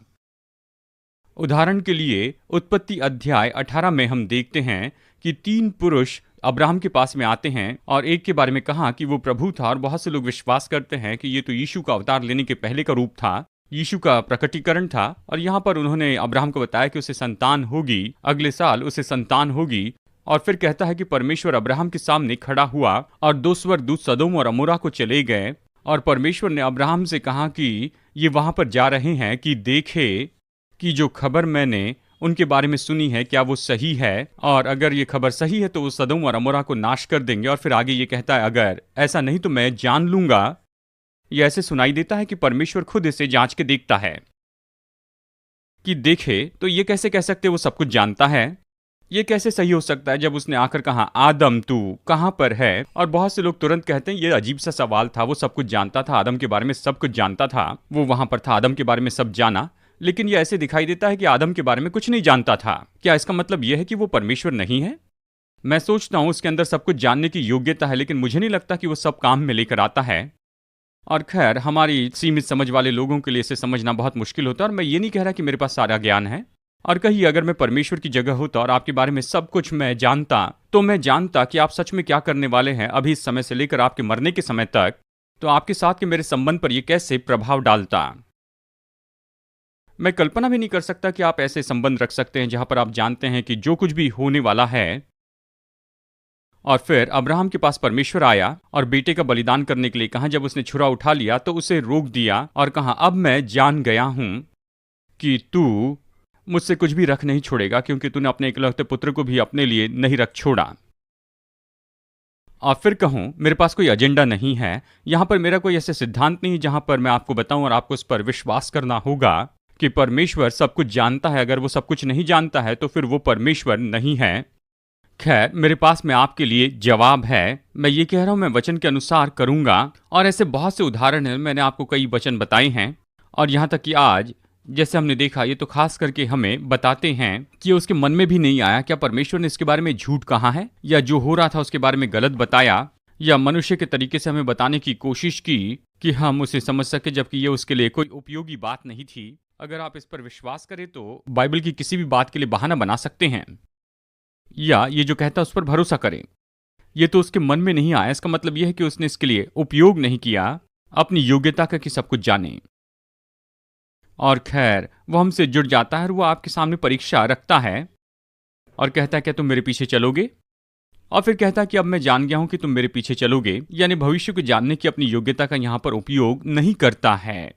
उदाहरण के लिए उत्पत्ति अध्याय 18 में हम देखते हैं कि 3 पुरुष अब्राहम के पास में आते हैं और एक के बारे में कहा कि वो प्रभु था, और बहुत से लोग विश्वास करते हैं कि ये तो यीशु का अवतार लेने के पहले का रूप था, यीशु का प्रकटीकरण था। और यहाँ पर उन्होंने अब्राहम को बताया कि उसे संतान होगी, अगले साल उसे संतान होगी। और फिर कहता है कि परमेश्वर अब्राहम के सामने खड़ा हुआ और 2 स्वर्गदूत सदोम और अमोरा को चले गए, और परमेश्वर ने अब्राहम से कहा कि ये वहां पर जा रहे हैं कि देखे कि जो खबर मैंने उनके बारे में सुनी है क्या वो सही है, और अगर ये खबर सही है तो वो सदोम और अमोरा को नाश कर देंगे। और फिर आगे ये कहता है अगर ऐसा नहीं तो मैं जान लूंगा। ये ऐसे सुनाई देता है कि परमेश्वर खुद इसे जांच के देखता है कि देखे। तो ये कैसे कह सकते वो सब कुछ जानता है? ये कैसे सही हो सकता है जब उसने आकर कहा आदम तू कहां पर है? और बहुत से लोग तुरंत कहते हैं ये अजीब सा सवाल था, वो सब कुछ जानता था, आदम के बारे में सब कुछ जानता था, वो वहां पर था, आदम के बारे में सब जाना। लेकिन ये ऐसे दिखाई देता है कि आदम के बारे में कुछ नहीं जानता था। क्या इसका मतलब यह है कि वो परमेश्वर नहीं है? मैं सोचता हूं उसके अंदर सब कुछ जानने की योग्यता है, लेकिन मुझे नहीं लगता कि वो सब काम में लेकर आता है। और खैर, हमारी सीमित समझ वाले लोगों के लिए इसे समझना बहुत मुश्किल होता है। और मैं ये नहीं कह रहा कि मेरे पास सारा ज्ञान है, और कहीं अगर मैं परमेश्वर की जगह होता और आपके बारे में सब कुछ मैं जानता, तो मैं जानता कि आप सच में क्या करने वाले हैं अभी इस समय से लेकर आपके मरने के समय तक, तो आपके साथ के मेरे संबंध पर यह कैसे प्रभाव डालता। मैं कल्पना भी नहीं कर सकता कि आप ऐसे संबंध रख सकते हैं जहां पर आप जानते हैं कि जो कुछ भी होने वाला है। और फिर अब्राहम के पास परमेश्वर आया और बेटे का बलिदान करने के लिए कहा। जब उसने छुरा उठा लिया तो उसे रोक दिया और कहा अब मैं जान गया हूं कि तू मुझसे कुछ भी रख नहीं छोड़ेगा, क्योंकि तूने अपने इकलौते पुत्र को भी अपने लिए नहीं रख छोड़ा। और फिर कहूं मेरे पास कोई एजेंडा नहीं है, यहां पर मेरा कोई ऐसे सिद्धांत नहीं जहां पर मैं आपको बताऊं और आपको उस पर विश्वास करना होगा कि परमेश्वर सब कुछ जानता है। अगर वो सब कुछ नहीं जानता है तो फिर वो परमेश्वर नहीं है। खैर, मेरे पास में आपके लिए जवाब है। मैं ये कह रहा हूं मैं वचन के अनुसार करूंगा, और ऐसे बहुत से उदाहरण हैं। मैंने आपको कई वचन बताए हैं और यहाँ तक कि आज जैसे हमने देखा, ये तो खास करके हमें बताते हैं कि उसके मन में भी नहीं आया क्या परमेश्वर ने इसके बारे में झूठ कहा है, या जो हो रहा था उसके बारे में गलत बताया, या मनुष्य के तरीके से हमें बताने की कोशिश की कि हम उसे समझ सके, जबकि ये उसके लिए कोई उपयोगी बात नहीं थी। अगर आप इस पर विश्वास करें तो बाइबल की किसी भी बात के लिए बहाना बना सकते हैं, या ये जो कहता है उस पर भरोसा करें। ये तो उसके मन में नहीं आया, इसका मतलब यह है कि उसने इसके लिए उपयोग नहीं किया अपनी योग्यता का कि सब कुछ जाने। और खैर, वो हमसे जुड़ जाता है और वो आपके सामने परीक्षा रखता है और कहता है क्या तुम मेरे पीछे चलोगे, और फिर कहता है कि अब मैं जान गया हूं कि तुम मेरे पीछे चलोगे, यानी भविष्य को जानने की अपनी योग्यता का यहां पर उपयोग नहीं करता है।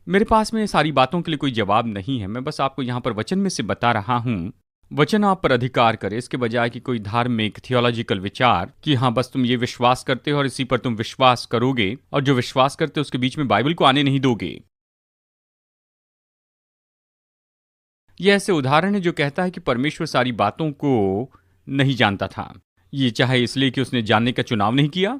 मेरे पास में सारी बातों के लिए कोई जवाब नहीं है, मैं बस आपको यहां पर वचन में से बता रहा हूं। वचन आप पर अधिकार करे, इसके बजाय कि कोई धार्मिक थियोलॉजिकल विचार कि हाँ बस तुम ये विश्वास करते हो और इसी पर तुम विश्वास करोगे, और जो विश्वास करते हो उसके बीच में बाइबल को आने नहीं दोगे। ये ऐसे उदाहरण है जो कहता है कि परमेश्वर सारी बातों को नहीं जानता था। ये चाहे इसलिए कि उसने जानने का चुनाव नहीं किया,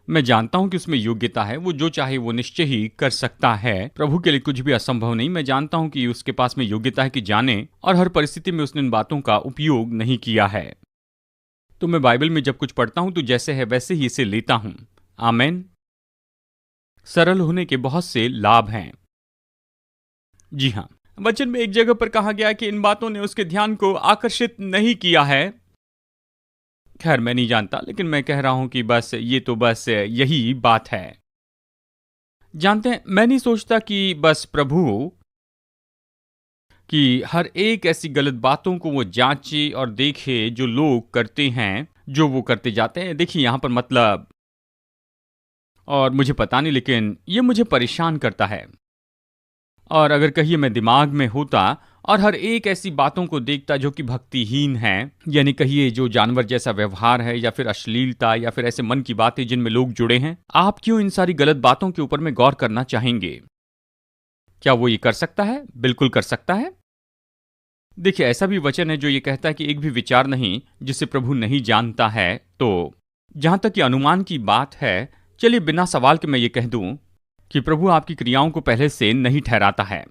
मैं जानता हूं कि उसमें योग्यता है, वो जो चाहे वो निश्चय ही कर सकता है। प्रभु के लिए कुछ भी असंभव नहीं। मैं जानता हूं कि उसके पास में योग्यता है कि जाने, और हर परिस्थिति में उसने इन बातों का उपयोग नहीं किया है। तो मैं बाइबल में जब कुछ पढ़ता हूं तो जैसे है वैसे ही इसे लेता हूं। आमेन। सरल होने के बहुत से लाभ हैं। जी हाँ, वचन में एक जगह पर कहा गया कि इन बातों ने उसके ध्यान को आकर्षित नहीं किया है। खैर मैं नहीं जानता, लेकिन मैं कह रहा हूं कि बस ये तो बस यही बात है। जानते हैं, मैं नहीं सोचता कि बस प्रभु कि हर एक ऐसी गलत बातों को वो जांचे और देखे जो लोग करते हैं, जो वो करते जाते हैं। देखिए यहां पर मतलब, और मुझे पता नहीं, लेकिन ये मुझे परेशान करता है। और अगर कहिए मैं दिमाग में होता और हर एक ऐसी बातों को देखता जो कि भक्तिहीन है, यानी कहिए जो जानवर जैसा व्यवहार है, या फिर अश्लीलता, या फिर ऐसे मन की बातें जिनमें लोग जुड़े हैं, आप क्यों इन सारी गलत बातों के ऊपर में गौर करना चाहेंगे? क्या वो ये कर सकता है? बिल्कुल कर सकता है। देखिए ऐसा भी वचन है जो ये कहता है कि एक भी विचार नहीं जिसे प्रभु नहीं जानता है। तो जहां तक कि अनुमान की बात है, चलिए बिना सवाल के मैं ये कह दूं कि प्रभु आपकी क्रियाओं को पहले से नहीं ठहराता है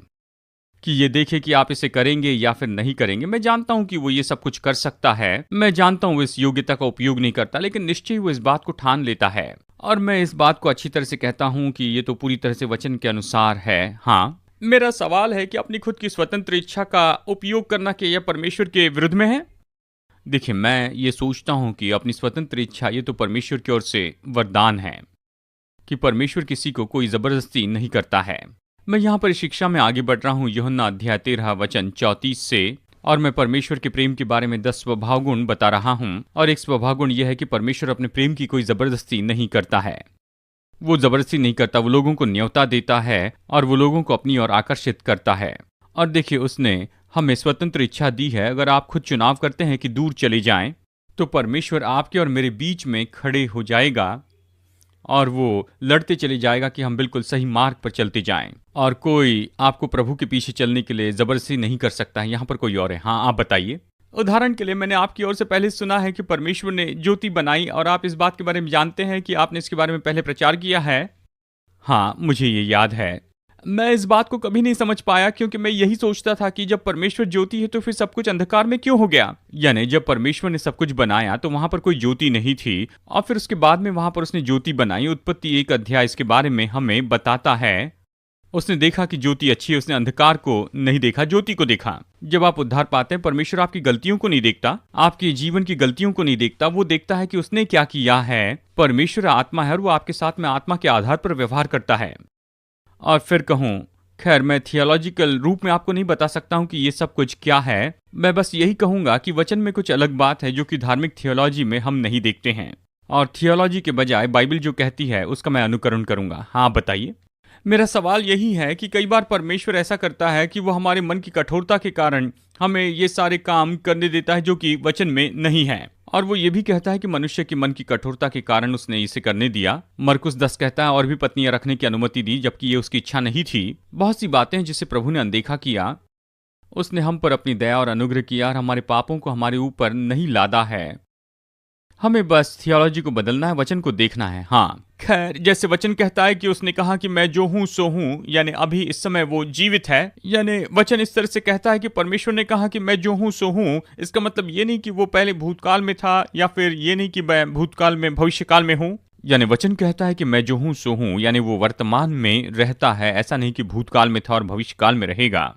कि ये देखे कि आप इसे करेंगे या फिर नहीं करेंगे। मैं जानता हूं कि वो ये सब कुछ कर सकता है, मैं जानता हूं वो इस योग्यता का उपयोग नहीं करता, लेकिन निश्चय वो इस बात को ठान लेता है। और मैं इस बात को अच्छी तरह से कहता हूं कि ये तो पूरी तरह से वचन के अनुसार है। हाँ, मेरा सवाल है कि अपनी खुद की स्वतंत्र इच्छा का उपयोग करना क्या यह परमेश्वर के विरुद्ध में है? देखिए मैं ये सोचता हूं कि अपनी स्वतंत्र इच्छा ये तो परमेश्वर की ओर से वरदान है कि परमेश्वर किसी को कोई जबरदस्ती नहीं करता है। मैं यहाँ पर शिक्षा में आगे बढ़ रहा हूँ, यूहन्ना अध्याय 13 वचन 34 से, और मैं परमेश्वर के प्रेम के बारे में 10 स्वभाव गुण बता रहा हूँ। और एक स्वभाव गुण यह है कि परमेश्वर अपने प्रेम की कोई जबरदस्ती नहीं करता है। वो जबरदस्ती नहीं करता, वो लोगों को न्योता देता है और वो लोगों को अपनी ओर आकर्षित करता है। और देखिए उसने हमें स्वतंत्र इच्छा दी है। अगर आप खुद चुनाव करते हैं कि दूर चले जाएं, तो परमेश्वर आपके और मेरे बीच में खड़े हो जाएगा और वो लड़ते चले जाएगा कि हम बिल्कुल सही मार्ग पर चलते जाएं। और कोई आपको प्रभु के पीछे चलने के लिए जबरदस्ती नहीं कर सकता है। यहाँ पर कोई और है। हाँ आप बताइए। उदाहरण के लिए मैंने आपकी ओर से पहले सुना है कि परमेश्वर ने ज्योति बनाई, और आप इस बात के बारे में जानते हैं कि आपने इसके बारे में पहले प्रचार किया है। हाँ मुझे ये याद है। मैं इस बात को कभी नहीं समझ पाया, क्योंकि मैं यही सोचता था कि जब परमेश्वर ज्योति है तो फिर सब कुछ अंधकार में क्यों हो गया। यानी जब परमेश्वर ने सब कुछ बनाया तो वहां पर कोई ज्योति नहीं थी, और फिर उसके बाद में वहां पर उसने ज्योति बनाई। उत्पत्ति 1 अध्याय इसके बारे में हमें बताता है। उसने देखा कि ज्योति अच्छी है, उसने अंधकार को नहीं देखा, ज्योति को देखा। जब आप उद्धार पाते हैं, परमेश्वर आपकी गलतियों को नहीं देखता, आपके जीवन की गलतियों को नहीं देखता, वो देखता है कि उसने क्या किया है। परमेश्वर आत्मा है और वो आपके साथ में आत्मा के आधार पर व्यवहार करता है। और फिर कहूं, खैर मैं थियोलॉजिकल रूप में आपको नहीं बता सकता हूं कि ये सब कुछ क्या है। मैं बस यही कहूंगा कि वचन में कुछ अलग बात है जो कि धार्मिक थियोलॉजी में हम नहीं देखते हैं, और थियोलॉजी के बजाय बाइबल जो कहती है उसका मैं अनुकरण करूंगा। हाँ बताइए। मेरा सवाल यही है कि कई बार परमेश्वर ऐसा करता है कि वो हमारे मन की कठोरता के कारण हमें ये सारे काम करने देता है जो कि वचन में नहीं है। और वो ये भी कहता है कि मनुष्य के मन की कठोरता के कारण उसने इसे करने दिया। मरकुस 10 कहता है और भी पत्नियां रखने की अनुमति दी, जबकि ये उसकी इच्छा नहीं थी। बहुत सी बातें हैं जिसे प्रभु ने अनदेखा किया। उसने हम पर अपनी दया और अनुग्रह किया और हमारे पापों को हमारे ऊपर नहीं लादा है। हमें बस थियोलॉजी को बदलना है, वचन को देखना है। हाँ, खैर, जैसे वचन कहता है कि उसने कहा कि मैं जो हूं सो हूं, यानी अभी इस समय वो जीवित है। यानी वचन इस तरह से कहता है कि परमेश्वर ने कहा कि मैं जो हूं सो हूं। इसका मतलब ये नहीं कि वो पहले भूतकाल में था, या फिर ये नहीं कि मैं भूतकाल में भविष्यकाल में हूं। यानी वचन कहता है कि मैं जो हूं सो हूं, यानी वो वर्तमान में रहता है, ऐसा नहीं कि भूतकाल में था और भविष्यकाल में रहेगा।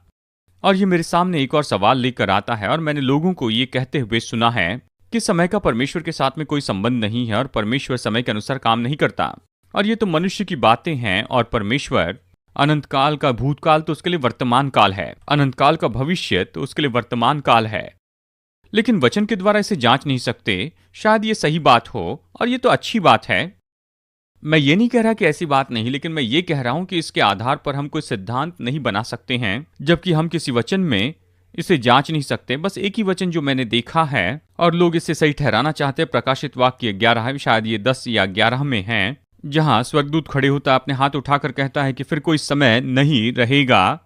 और ये मेरे सामने एक और सवाल लेकर आता है, और मैंने लोगों को ये कहते हुए सुना है कि समय का परमेश्वर के साथ में कोई संबंध नहीं है और परमेश्वर समय के अनुसार काम नहीं करता। और ये तो मनुष्य की बातें हैं, और परमेश्वर अनंत काल का भूतकाल तो उसके लिए वर्तमान काल है, अनंत काल का भविष्य तो उसके लिए वर्तमान काल है। लेकिन वचन के द्वारा इसे जांच नहीं सकते। शायद ये सही बात हो, और ये तो अच्छी बात है। मैं ये नहीं कह रहा कि ऐसी बात नहीं, लेकिन मैं ये कह रहा हूं कि इसके आधार पर हम कोई सिद्धांत नहीं बना सकते हैं, जबकि हम किसी वचन में इसे जांच नहीं सकते। बस एक ही वचन जो मैंने देखा है और लोग इसे सही ठहराना चाहते हैं, प्रकाशित वाक्य 11 है, शायद ये 10 या 11 में है, जहां स्वर्गदूत खड़े होता है, अपने हाथ उठाकर कहता है कि फिर कोई समय नहीं रहेगा।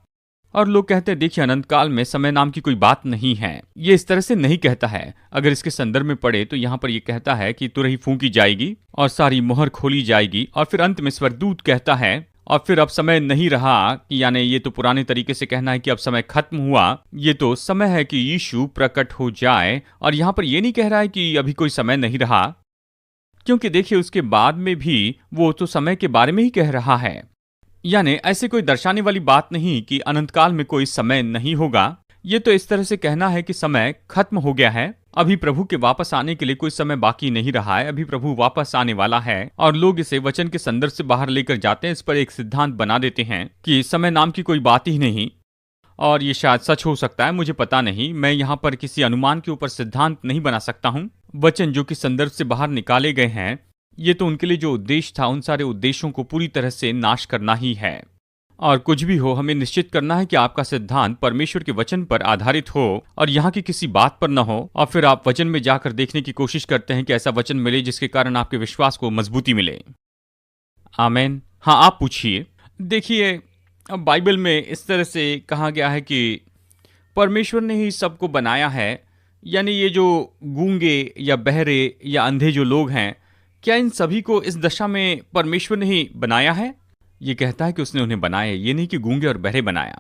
और लोग कहते हैं देखिए, अनंत काल में समय नाम की कोई बात नहीं है। ये इस तरह से नहीं कहता है। अगर इसके संदर्भ में पढ़े तो यहाँ पर ये कहता है कि तुरही फूंकी जाएगी और सारी मोहर खोली जाएगी, और फिर अंत में स्वर्गदूत कहता है और फिर अब समय नहीं रहा, कि यानी ये तो पुराने तरीके से कहना है कि अब समय खत्म हुआ। ये तो समय है कि यीशु प्रकट हो जाए, और यहाँ पर ये नहीं कह रहा है कि अभी कोई समय नहीं रहा, क्योंकि देखिए उसके बाद में भी वो तो समय के बारे में ही कह रहा है। यानी ऐसे कोई दर्शाने वाली बात नहीं कि अनंत काल में कोई समय नहीं होगा। ये तो इस तरह से कहना है कि समय खत्म हो गया है, अभी प्रभु के वापस आने के लिए कोई समय बाकी नहीं रहा है, अभी प्रभु वापस आने वाला है। और लोग इसे वचन के संदर्भ से बाहर लेकर जाते हैं, इस पर एक सिद्धांत बना देते हैं कि समय नाम की कोई बात ही नहीं। और ये शायद सच हो सकता है, मुझे पता नहीं। मैं यहाँ पर किसी अनुमान के ऊपर सिद्धांत नहीं बना सकता हूँ। वचन जो कि संदर्भ से बाहर निकाले गए हैं, ये तो उनके लिए जो उद्देश्य था, उन सारे उद्देश्यों को पूरी तरह से नाश करना ही है। और कुछ भी हो, हमें निश्चित करना है कि आपका सिद्धांत परमेश्वर के वचन पर आधारित हो और यहाँ की किसी बात पर न हो। और फिर आप वचन में जाकर देखने की कोशिश करते हैं कि ऐसा वचन मिले जिसके कारण आपके विश्वास को मजबूती मिले। आमेन। हाँ, आप पूछिए। देखिए, अब बाइबल में इस तरह से कहा गया है कि परमेश्वर ने ही सबको बनाया है। यानी ये जो गूंगे या बहरे या अंधे जो लोग हैं, क्या इन सभी को इस दशा में परमेश्वर ने ही बनाया है? ये कहता है कि उसने उन्हें बनाया, ये नहीं कि गूंगे और बहरे बनाया,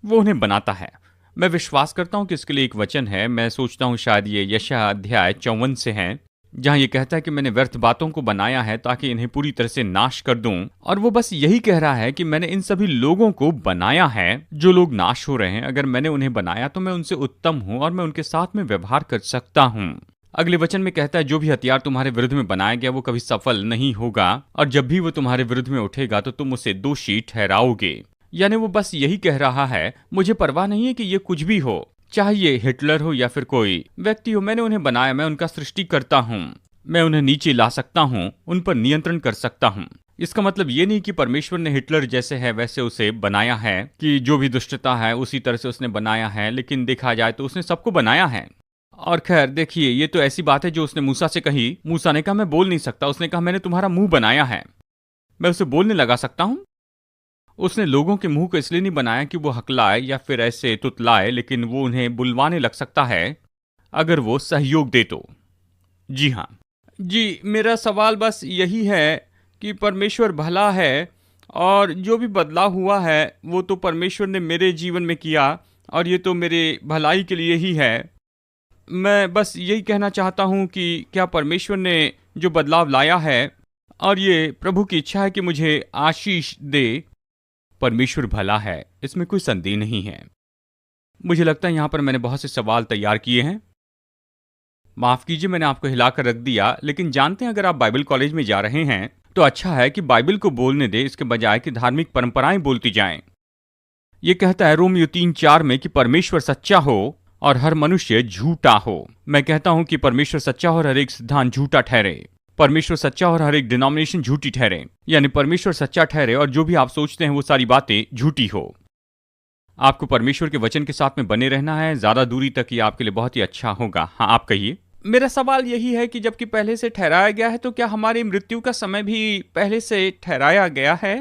वो उन्हें बनाता है। मैं विश्वास करता हूं कि इसके लिए एक वचन है। मैं सोचता हूं शायद ये यशायाह अध्याय 54 से है, जहां ये कहता है कि मैंने व्यर्थ बातों को बनाया है ताकि इन्हें पूरी तरह से नाश कर दूं। और वो बस यही कह रहा है कि मैंने इन सभी लोगों को बनाया है जो लोग नाश हो रहे हैं। अगर मैंने उन्हें बनाया तो मैं उनसे उत्तम हूं और मैं उनके साथ में व्यवहार कर सकता हूं। अगले वचन में कहता है, जो भी हथियार तुम्हारे विरुद्ध में बनाया गया वो कभी सफल नहीं होगा, और जब भी वो तुम्हारे विरुद्ध में उठेगा तो तुम उसे दोषी ठहराओगे। यानी वो बस यही कह रहा है, मुझे परवाह नहीं है कि ये कुछ भी हो, चाहे ये हिटलर हो या फिर कोई व्यक्ति हो, मैंने उन्हें बनाया, मैं उनका सृष्टि करता हूँ, मैं उन्हें नीचे ला सकता हूँ, उन पर नियंत्रण कर सकता हूँ। इसका मतलब ये नहीं कि परमेश्वर ने हिटलर जैसे है वैसे उसे बनाया है, कि जो भी दुष्टता है उसी तरह से उसने बनाया है, लेकिन देखा जाए तो उसने सबको बनाया है। और खैर देखिए, ये तो ऐसी बात है जो उसने मूसा से कही। मूसा ने कहा मैं बोल नहीं सकता, उसने कहा मैंने तुम्हारा मुंह बनाया है, मैं उसे बोलने लगा सकता हूँ। उसने लोगों के मुंह को इसलिए नहीं बनाया कि वो हकलाए या फिर ऐसे तुतलाए, लेकिन वो उन्हें बुलवाने लग सकता है अगर वो सहयोग दे तो। जी हाँ जी, मेरा सवाल बस यही है कि परमेश्वर भला है, और जो भी बदलाव हुआ है वो तो परमेश्वर ने मेरे जीवन में किया, और ये तो मेरे भलाई के लिए ही है। मैं बस यही कहना चाहता हूँ कि क्या परमेश्वर ने जो बदलाव लाया है, और ये प्रभु की इच्छा है कि मुझे आशीष दे, परमेश्वर भला है, इसमें कोई संदेह नहीं है। मुझे लगता है यहाँ पर मैंने बहुत से सवाल तैयार किए हैं। माफ कीजिए, मैंने आपको हिलाकर रख दिया, लेकिन जानते हैं अगर आप बाइबल कॉलेज में जा रहे हैं तो अच्छा है कि बाइबल को बोलने दे, इसके बजाय कि धार्मिक परंपराएं बोलती जाएं। ये कहता है रोमियो 3:4 में कि परमेश्वर सच्चा हो और हर मनुष्य झूठा हो। मैं कहता हूं कि परमेश्वर सच्चा हो और हर एक सिद्धांत झूठा ठहरे, परमेश्वर सच्चा और हर एक डिनोमिनेशन झूठी ठहरे। यानी परमेश्वर सच्चा ठहरे और जो भी आप सोचते हैं वो सारी बातें झूठी हो। आपको परमेश्वर के वचन के साथ में बने रहना है, ज्यादा दूरी तक ये आपके लिए बहुत ही अच्छा होगा। हाँ, आप कहिए। मेरा सवाल यही है कि जबकि पहले से ठहराया गया है, तो क्या हमारी मृत्यु का समय भी पहले से ठहराया गया है?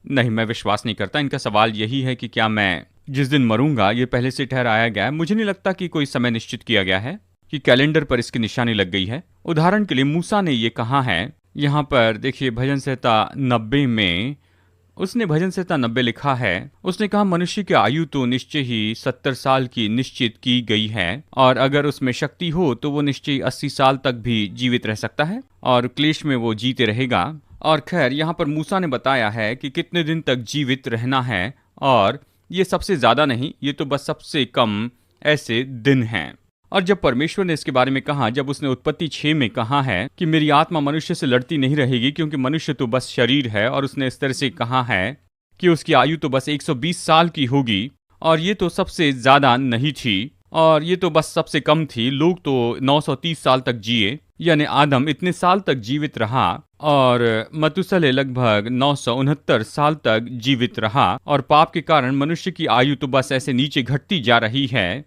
नहीं, मैं विश्वास नहीं करता। इनका सवाल यही है कि क्या मैं जिस दिन मरूंगा ये पहले से ठहराया गया है। मुझे नहीं लगता कि कोई समय निश्चित किया गया है, कि कैलेंडर पर इसकी निशानी लग गई है। उदाहरण के लिए मूसा ने ये कहा है, यहाँ पर देखिए भजन संहिता 90 में उसने भजन संहिता 90 लिखा है। उसने कहा मनुष्य की आयु तो निश्चय ही 70 साल की निश्चित की गई है, और अगर उसमें शक्ति हो तो वो निश्चय 80 साल तक भी जीवित रह सकता है और क्लेश में वो जीते रहेगा। और खैर यहाँ पर मूसा ने बताया है कि कितने दिन तक जीवित रहना है, और ये सबसे ज्यादा नहीं, ये तो बस सबसे कम ऐसे दिन हैं। और जब परमेश्वर ने इसके बारे में कहा, जब उसने उत्पत्ति 6 में कहा है कि मेरी आत्मा मनुष्य से लड़ती नहीं रहेगी क्योंकि मनुष्य तो बस शरीर है, और उसने इस तरह से कहा है कि उसकी आयु तो बस 120 साल की होगी, और ये तो सबसे ज्यादा नहीं थी, और ये तो बस सबसे कम थी। लोग तो 930 साल तक जिए, यानी आदम इतने साल तक जीवित रहा, और मतुसले लगभग 969 साल तक जीवित रहा, और पाप के कारण मनुष्य की आयु तो बस ऐसे नीचे घटती जा रही है।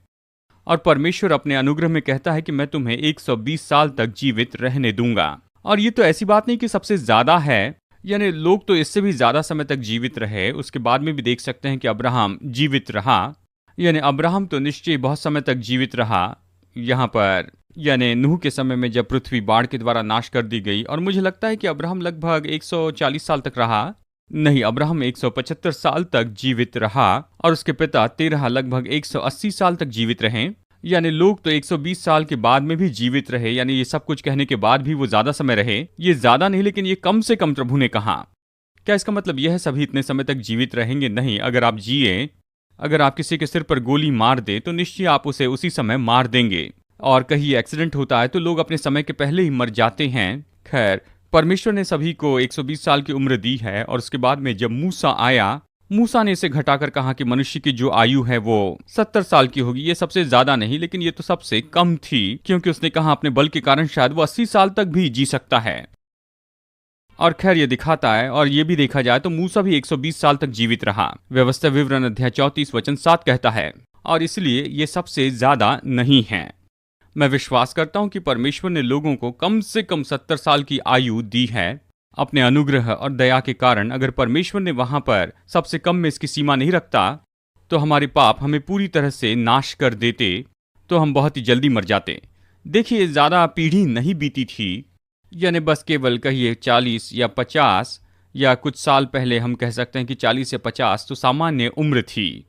और परमेश्वर अपने अनुग्रह में कहता है कि मैं तुम्हें 120 साल तक जीवित रहने दूंगा। और ये तो ऐसी बात नहीं कि सबसे ज्यादा है, यानी लोग तो इससे भी ज्यादा समय तक जीवित रहे। उसके बाद में भी देख सकते हैं कि अब्राहम जीवित रहा, यानी अब्राहम तो निश्चय बहुत समय तक जीवित रहा। यहाँ पर यानी नूह के समय में जब पृथ्वी बाढ़ के द्वारा नाश कर दी गई, और मुझे लगता है कि अब्राहम लगभग 140 साल तक रहा। नहीं, अब्राहम 175 साल तक जीवित रहा, और उसके पिता तेरह लगभग 180 साल तक जीवित रहे। यानी लोग तो 120 साल के बाद में भी जीवित रहे, यानी ये सब कुछ कहने के बाद भी वो ज्यादा समय रहे। ये ज्यादा नहीं, लेकिन ये कम से कम प्रभु ने कहा। क्या इसका मतलब यह है सभी इतने समय तक जीवित रहेंगे? नहीं। अगर आप जिए, अगर आप किसी के सिर पर गोली मार दे तो निश्चय आप उसे उसी समय मार देंगे, और कहीं एक्सीडेंट होता है तो लोग अपने समय के पहले ही मर जाते हैं। खैर, परमेश्वर ने सभी को 120 साल की उम्र दी है, और उसके बाद में जब मूसा आया, मूसा ने इसे घटाकर कहा कि मनुष्य की जो आयु है वो 70 साल की होगी। ये सबसे ज्यादा नहीं, लेकिन ये तो सबसे कम थी, क्योंकि उसने कहा अपने बल के कारण शायद वो 80 साल तक भी जी सकता है। और खैर ये दिखाता है, और ये भी देखा जाए तो मूसा भी 120 साल तक जीवित रहा। व्यवस्था विवरण अध्याय 34 वचन 7 कहता है, और इसलिए ये सबसे ज्यादा नहीं है। मैं विश्वास करता हूं कि परमेश्वर ने लोगों को कम से कम 70 साल की आयु दी है अपने अनुग्रह और दया के कारण। अगर परमेश्वर ने वहां पर सबसे कम में इसकी सीमा नहीं रखता तो हमारे पाप हमें पूरी तरह से नाश कर देते, तो हम बहुत ही जल्दी मर जाते। देखिए, ज्यादा पीढ़ी नहीं बीती थी, यानी बस केवल कहिए 40 या 50, या कुछ साल पहले हम कह सकते हैं कि 40 या 50 तो सामान्य उम्र थी,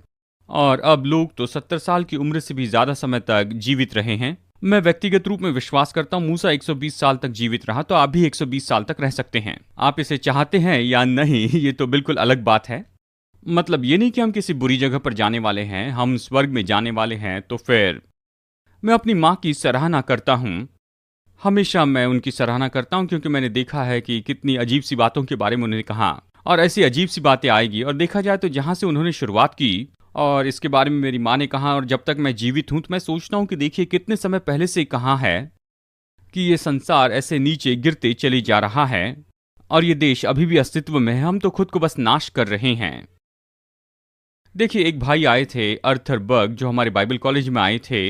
और अब लोग तो 70 साल की उम्र से भी ज्यादा समय तक जीवित रहे हैं। मैं व्यक्तिगत रूप में विश्वास करता हूं मूसा 120 साल तक जीवित रहा, तो आप भी 120 साल तक रह सकते हैं। आप इसे चाहते हैं या नहीं, ये तो बिल्कुल अलग बात है। मतलब ये नहीं कि हम किसी बुरी जगह पर जाने वाले हैं, हम स्वर्ग में जाने वाले हैं। तो फिर मैं अपनी माँ की सराहना करता हूं, हमेशा मैं उनकी सराहना करता हूं, क्योंकि मैंने देखा है कि कितनी अजीब सी बातों के बारे में उन्होंने कहा, और ऐसी अजीब सी बातें आएगी। और देखा जाए तो जहां से उन्होंने शुरुआत की, और इसके बारे में मेरी माँ ने कहा, और जब तक मैं जीवित हूं तो मैं सोचता हूं कि देखिए कितने समय पहले से कहा है कि ये संसार ऐसे नीचे गिरते चले जा रहा है, और ये देश अभी भी अस्तित्व में है, हम तो खुद को बस नाश कर रहे हैं। देखिए, एक भाई आए थे अर्थर बर्ग, जो हमारे बाइबल कॉलेज में आए थे।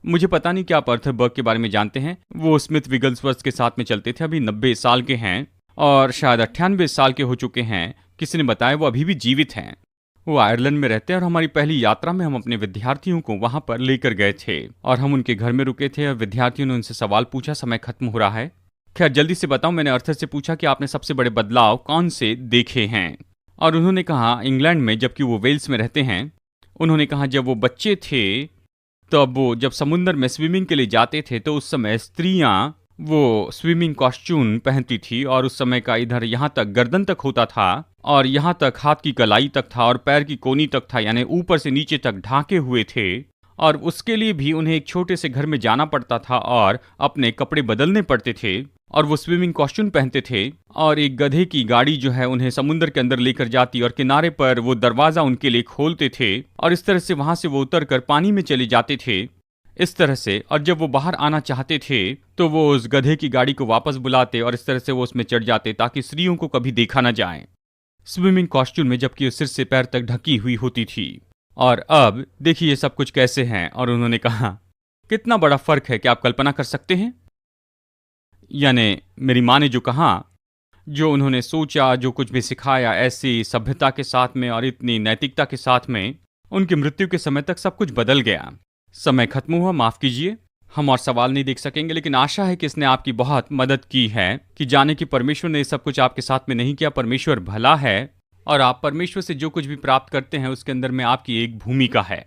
मुझे पता नहीं कि आप अर्थर बर्ग के बारे में जानते हैं। वो स्मिथ विगल्सवर्थ के साथ में चलते थे, अभी 90 साल के हैं, और शायद 98 साल के हो चुके हैं। किसी ने बताया वो अभी भी जीवित हैं। वो आयरलैंड में रहते हैं, और हमारी पहली यात्रा में हम अपने विद्यार्थियों को वहां पर लेकर गए थे, और हम उनके घर में रुके थे, और विद्यार्थियों ने उनसे सवाल पूछा, समय खत्म हो रहा है। खैर जल्दी से बताऊं, मैंने अर्थर से पूछा कि आपने सबसे बड़े बदलाव कौन से देखे हैं, और उन्होंने कहा इंग्लैंड में, जबकि वो वेल्स में रहते हैं। उन्होंने कहा जब वो बच्चे थे तब वो जब समुद्र में स्विमिंग के लिए जाते थे तो उस समय स्त्रियां वो स्विमिंग कॉस्ट्यूम पहनती थी, और उस समय का इधर यहाँ तक गर्दन तक होता था, और यहाँ तक हाथ की कलाई तक था, और पैर की कोनी तक था, यानी ऊपर से नीचे तक ढाके हुए थे। और उसके लिए भी उन्हें एक छोटे से घर में जाना पड़ता था, और अपने कपड़े बदलने पड़ते थे, और वो स्विमिंग कॉस्ट्यूम पहनते थे। और एक गधे की गाड़ी जो है उन्हें समुद्र के अंदर लेकर जाती, और किनारे पर वो दरवाजा उनके लिए खोलते थे, और इस तरह से वहां से वो उतरकर पानी में चले जाते थे, इस तरह से। और जब वो बाहर आना चाहते थे तो वो उस गधे की गाड़ी को वापस बुलाते, और इस तरह से वो उसमें चढ़ जाते ताकि स्त्रियों को कभी देखा ना जाए स्विमिंग कॉस्ट्यूम में, जबकि वो सिर से पैर तक ढकी हुई होती थी। और अब देखिए ये सब कुछ कैसे हैं। और उन्होंने कहा कितना बड़ा फर्क है, क्या आप कल्पना कर सकते हैं? यानी मेरी माँ ने जो कहा, जो उन्होंने सोचा, जो कुछ भी सिखाया, ऐसी सभ्यता के साथ में और इतनी नैतिकता के साथ में, उनकी मृत्यु के समय तक सब कुछ बदल गया। समय खत्म हुआ, माफ कीजिए, हम और सवाल नहीं देख सकेंगे, लेकिन आशा है कि इसने आपकी बहुत मदद की है कि जाने कि परमेश्वर ने सब कुछ आपके साथ में नहीं किया। परमेश्वर भला है और आप परमेश्वर से जो कुछ भी प्राप्त करते हैं उसके अंदर में आपकी एक भूमिका है।